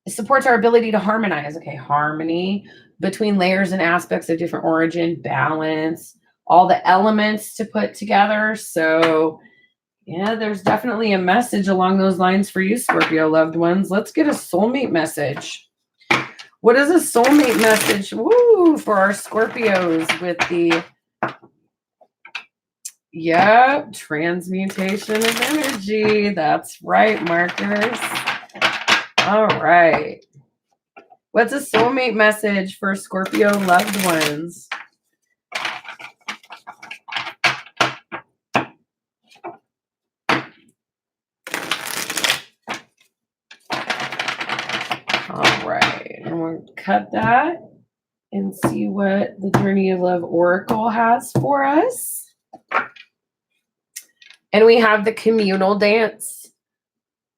supports our ability to harmonize. Okay, harmony between layers and aspects of different origin, balance, all the elements to put together. So yeah, there's definitely a message along those lines for you, Scorpio loved ones. Let's get a soulmate message. What is a soulmate message? Woo, for our Scorpios with the transmutation of energy. That's right, markers. All right. What's a soulmate message for Scorpio loved ones? All right. And we'll cut that and see what the Journey of Love Oracle has for us. And we have the communal dance.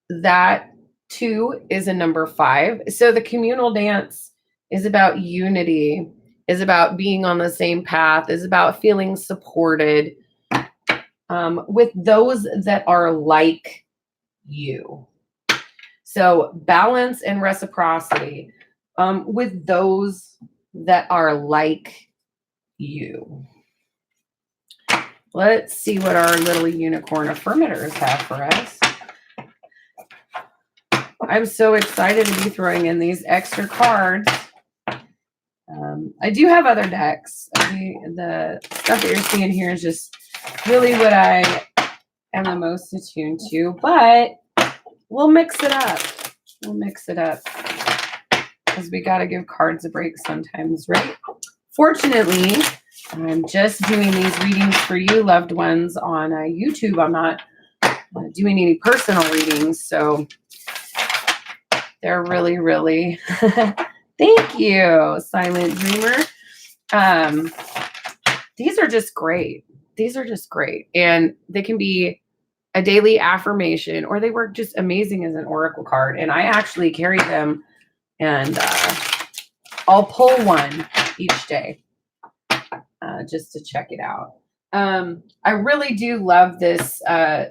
That too is a number 5. So the communal dance is about unity, is about being on the same path, is about feeling supported with those that are like you. So balance and reciprocity with those that are like you. Let's see what our little unicorn affirmators have for us. I'm so excited to be throwing in these extra cards. I do have other decks. The stuff that you're seeing here is just really what I am the most attuned to, but we'll mix it up. We'll mix it up because we got to give cards a break sometimes, right? Fortunately, I'm just doing these readings for you, loved ones, on YouTube. I'm not doing any personal readings, so they're really, really, thank you, Silent Dreamer. These are just great. These are just great. And they can be a daily affirmation, or they work just amazing as an oracle card. And I actually carry them, and I'll pull one each day just to check it out. I really do love this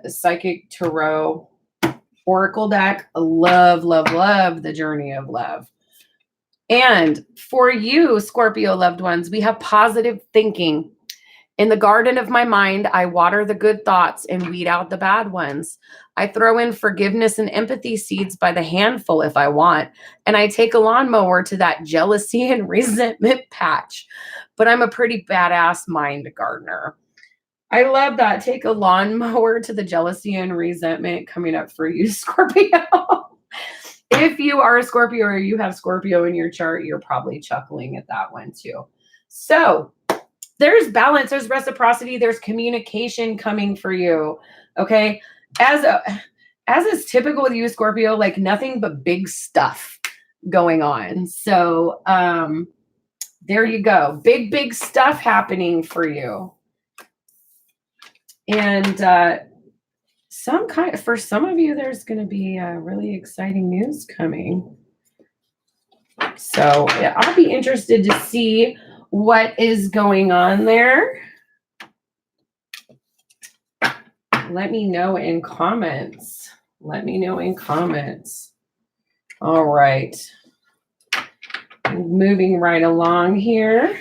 Psychic Tarot Oracle deck. Love, love, love the journey of love. And for you, Scorpio loved ones, we have positive thinking. In the garden of my mind, I water the good thoughts and weed out the bad ones. I throw in forgiveness and empathy seeds by the handful if I want, and I take a lawnmower to that jealousy and resentment patch. But I'm a pretty badass mind gardener. I love that. Take a lawnmower to the jealousy and resentment coming up for you, Scorpio. If you are a Scorpio or you have Scorpio in your chart, you're probably chuckling at that one too. So there's balance, there's reciprocity, there's communication coming for you. Okay. As is typical with you, Scorpio, like nothing but big stuff going on. So there you go. Big stuff happening for you. And for some of you, there's going to be really exciting news coming. So yeah, I'll be interested to see what is going on there. Let me know in comments. Let me know in comments. All right. Moving right along here.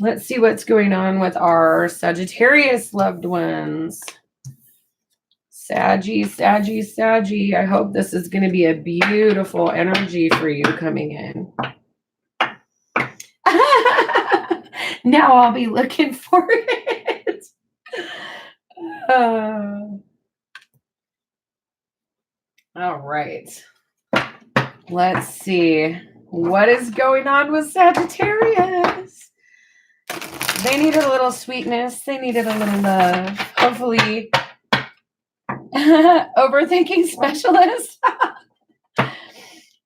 Let's see what's going on with our Sagittarius loved ones. Saggy. I hope this is going to be a beautiful energy for you coming in. Now I'll be looking for it. All right. Let's see. What is going on with Sagittarius? They needed a little sweetness. They needed a little love. Hopefully, overthinking specialist.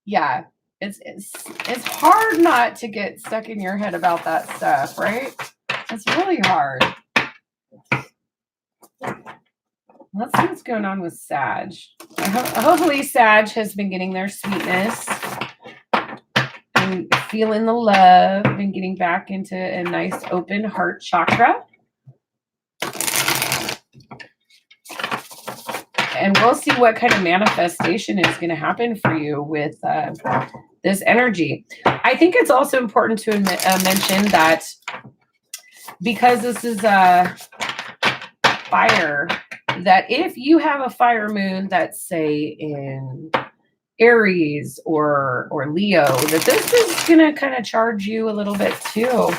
Yeah, it's hard not to get stuck in your head about that stuff, right? It's really hard. Let's see what's going on with Sag. Hopefully Sag has been getting their sweetness and feeling the love and getting back into a nice open heart chakra. And we'll see what kind of manifestation is going to happen for you with this energy. I think it's also important to mention that because this is a fire, that if you have a fire moon that's, say, in Aries or Leo, that this is going to kind of charge you a little bit too.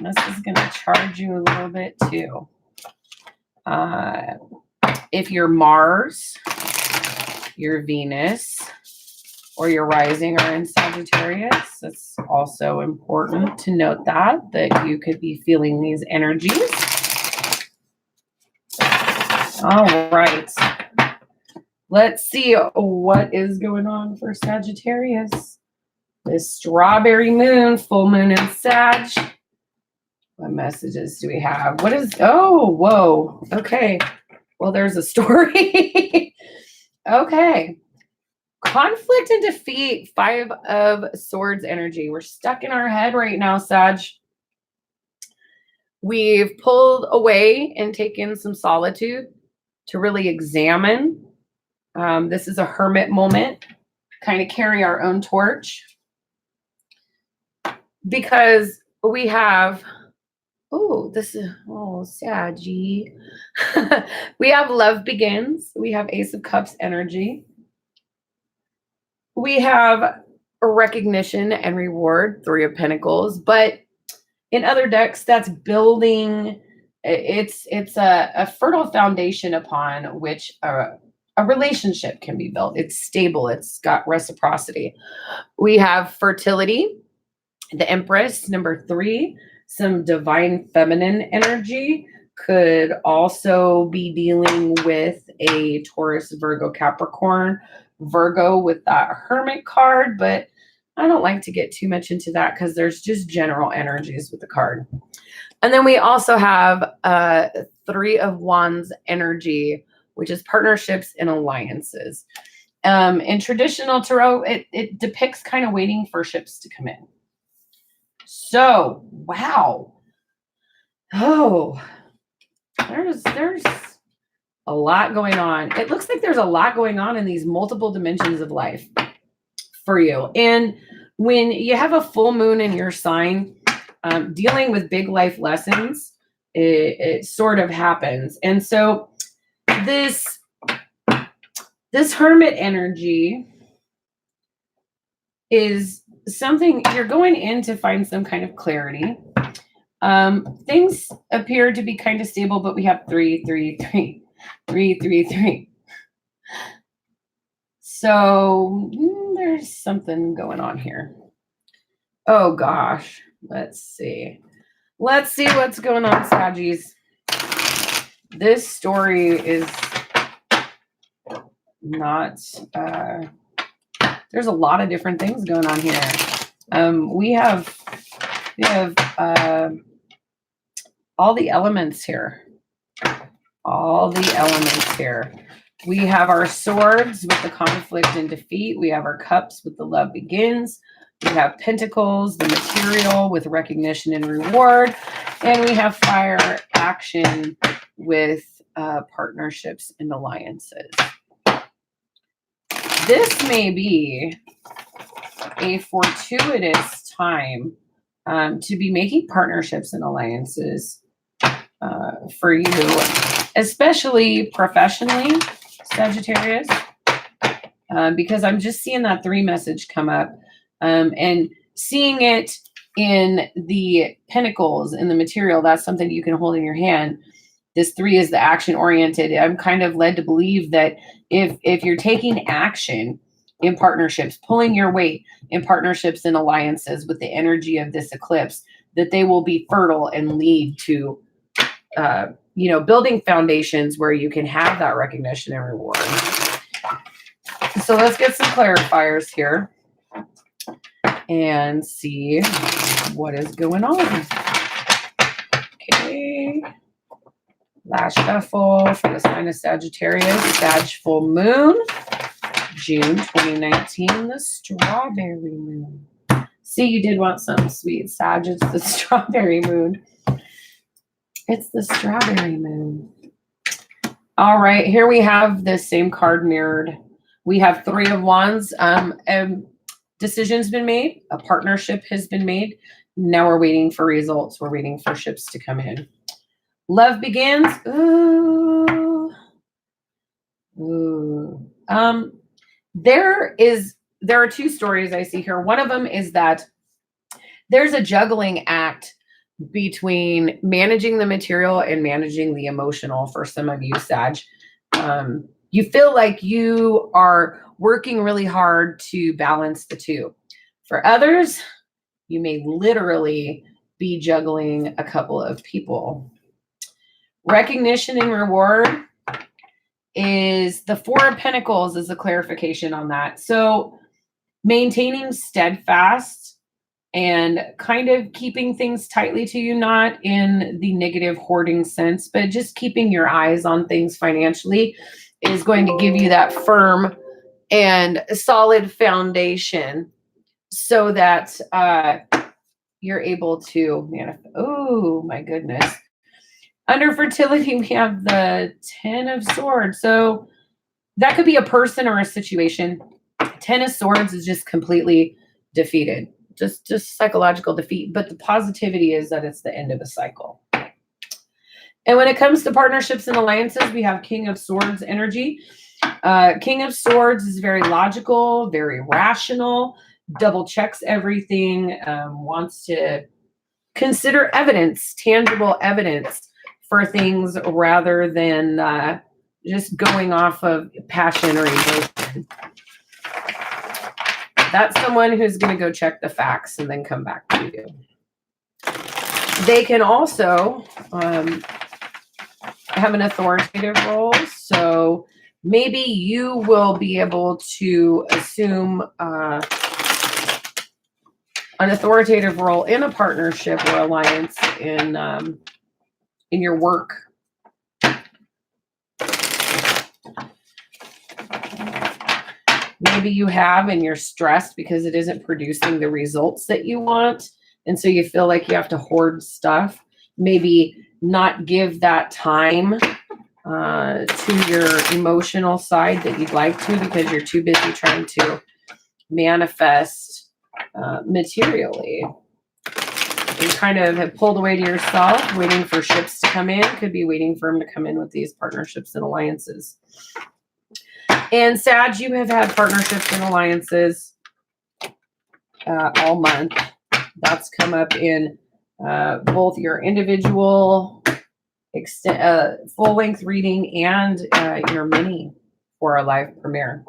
This is going to charge you a little bit too. If your Mars, your Venus, or your rising are in Sagittarius, it's also important to note that you could be feeling these energies. All right. Let's see what is going on for Sagittarius. This strawberry moon, full moon in Sag. What messages do we have? What is, oh, whoa. Okay. Well, there's a story. Okay. Conflict and defeat, 5 of Swords energy. We're stuck in our head right now, Sag. We've pulled away and taken some solitude to really examine. This is a hermit moment, kind of carry our own torch. Because we have, Saggy. We have love begins. We have Ace of Cups energy. We have a recognition and reward, 3 of Pentacles. But in other decks, that's building. It's a fertile foundation upon which a relationship can be built. It's stable. It's got reciprocity. We have fertility, the Empress, number 3. Some divine feminine energy could also be dealing with a Taurus, Virgo, Capricorn. Virgo with that Hermit card, but I don't like to get too much into that because there's just general energies with the card. And then we also have Three of Wands energy, which is partnerships and alliances. In traditional tarot, it depicts kind of waiting for ships to come in. So, wow. Oh, there's a lot going on. It looks like there's a lot going on in these multiple dimensions of life for you. And when you have a full moon in your sign, dealing with big life lessons, it sort of happens. And so this hermit energy is something you're going in to find some kind of clarity. Things appear to be kind of stable, but we have 3, 3, 3, 3, 3, 3. So there's something going on here. Oh gosh, let's see. Let's see what's going on, Saggies. This story is not, there's a lot of different things going on here. We have all the elements here. All the elements here. We have our swords with the conflict and defeat. We have our cups with the love begins. We have pentacles, the material with recognition and reward. And we have fire action with partnerships and alliances. This may be a fortuitous time to be making partnerships and alliances for you, especially professionally, Sagittarius, because I'm just seeing that 3 message come up and seeing it in the pentacles in the material. That's something you can hold in your hand. This 3 is the action oriented. I'm kind of led to believe that if you're taking action in partnerships, pulling your weight in partnerships and alliances with the energy of this eclipse, that they will be fertile and lead to building foundations where you can have that recognition and reward. So let's get some clarifiers here and see what is going on. Okay. Last shuffle for the sign of Sagittarius, Sag full moon, June 2019, the strawberry moon. See, you did want something sweet, Sag. It's the strawberry moon. It's the strawberry moon. All right, here we have the same card mirrored. We have 3 of Wands. Decision's been made. A partnership has been made. Now we're waiting for results. We're waiting for ships to come in. Love begins. Ooh. Ooh. There are 2 stories I see here. One of them is that there's a juggling act between managing the material and managing the emotional for some of you, Sag. You feel like you are working really hard to balance the 2. For others, you may literally be juggling a couple of people. Recognition and reward is the 4 of Pentacles is a clarification on that. So maintaining steadfast and kind of keeping things tightly to you, not in the negative hoarding sense, but just keeping your eyes on things financially is going to give you that firm and solid foundation so that you're able to manifest. Oh my goodness. Under fertility, we have the 10 of Swords. So that could be a person or a situation. 10 of Swords is just completely defeated. Just psychological defeat. But the positivity is that it's the end of a cycle. And when it comes to partnerships and alliances, we have King of Swords energy. King of Swords is very logical, very rational, double checks everything, wants to consider evidence, tangible evidence for things rather than just going off of passion or emotion. That's someone who's going to go check the facts and then come back to you. They can also have an authoritative role. So maybe you will be able to assume an authoritative role in a partnership or alliance in your work. Maybe you have and you're stressed because it isn't producing the results that you want. And so you feel like you have to hoard stuff. Maybe not give that time to your emotional side that you'd like to because you're too busy trying to manifest materially. You kind of have pulled away to yourself, waiting for ships to come in. Could be waiting for them to come in with these partnerships and alliances. And Sag, you have had partnerships and alliances all month. That's come up in both your individual full-length reading and your mini for a live premiere.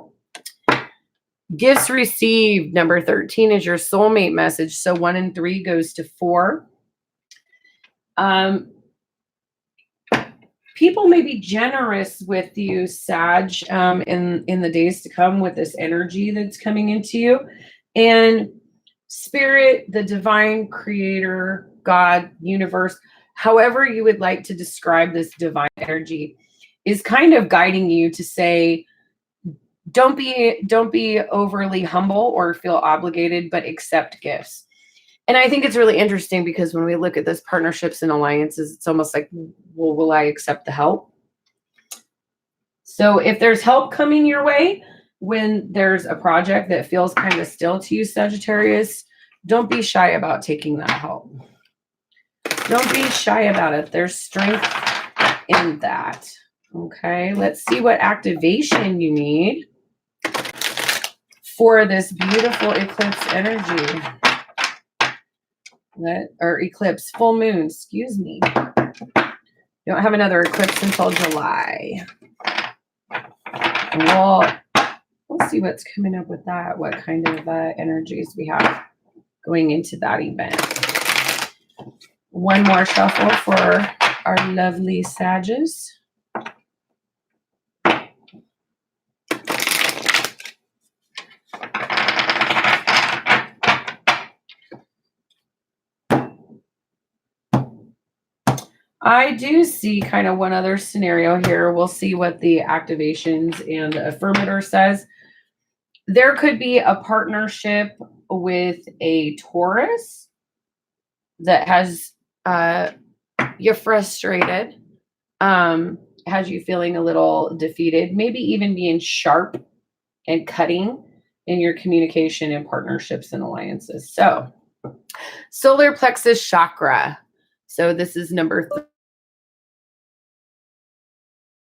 Gifts received, number 13 is your soulmate message. So 1 and 3 goes to 4. People may be generous with you, Sag, in the days to come with this energy that's coming into you. And Spirit, the divine creator, God, universe, however you would like to describe this divine energy, is kind of guiding you to say, don't be overly humble or feel obligated, but accept gifts. And I think it's really interesting because when we look at this partnerships and alliances, it's almost like, well, will I accept the help? So if there's help coming your way, when there's a project that feels kind of still to you, Sagittarius, don't be shy about taking that help. Don't be shy about it. There's strength in that. Okay, let's see what activation you need for this beautiful eclipse energy. Or eclipse, full moon, excuse me. You don't have another eclipse until July. We'll see what's coming up with that, what kind of energies we have going into that event. One more shuffle for our lovely Sages. I do see kind of one other scenario here. We'll see what the activations and affirmator says. There could be a partnership with a Taurus that has you're frustrated, has you feeling a little defeated, maybe even being sharp and cutting in your communication and partnerships and alliances. So solar plexus chakra. So this is number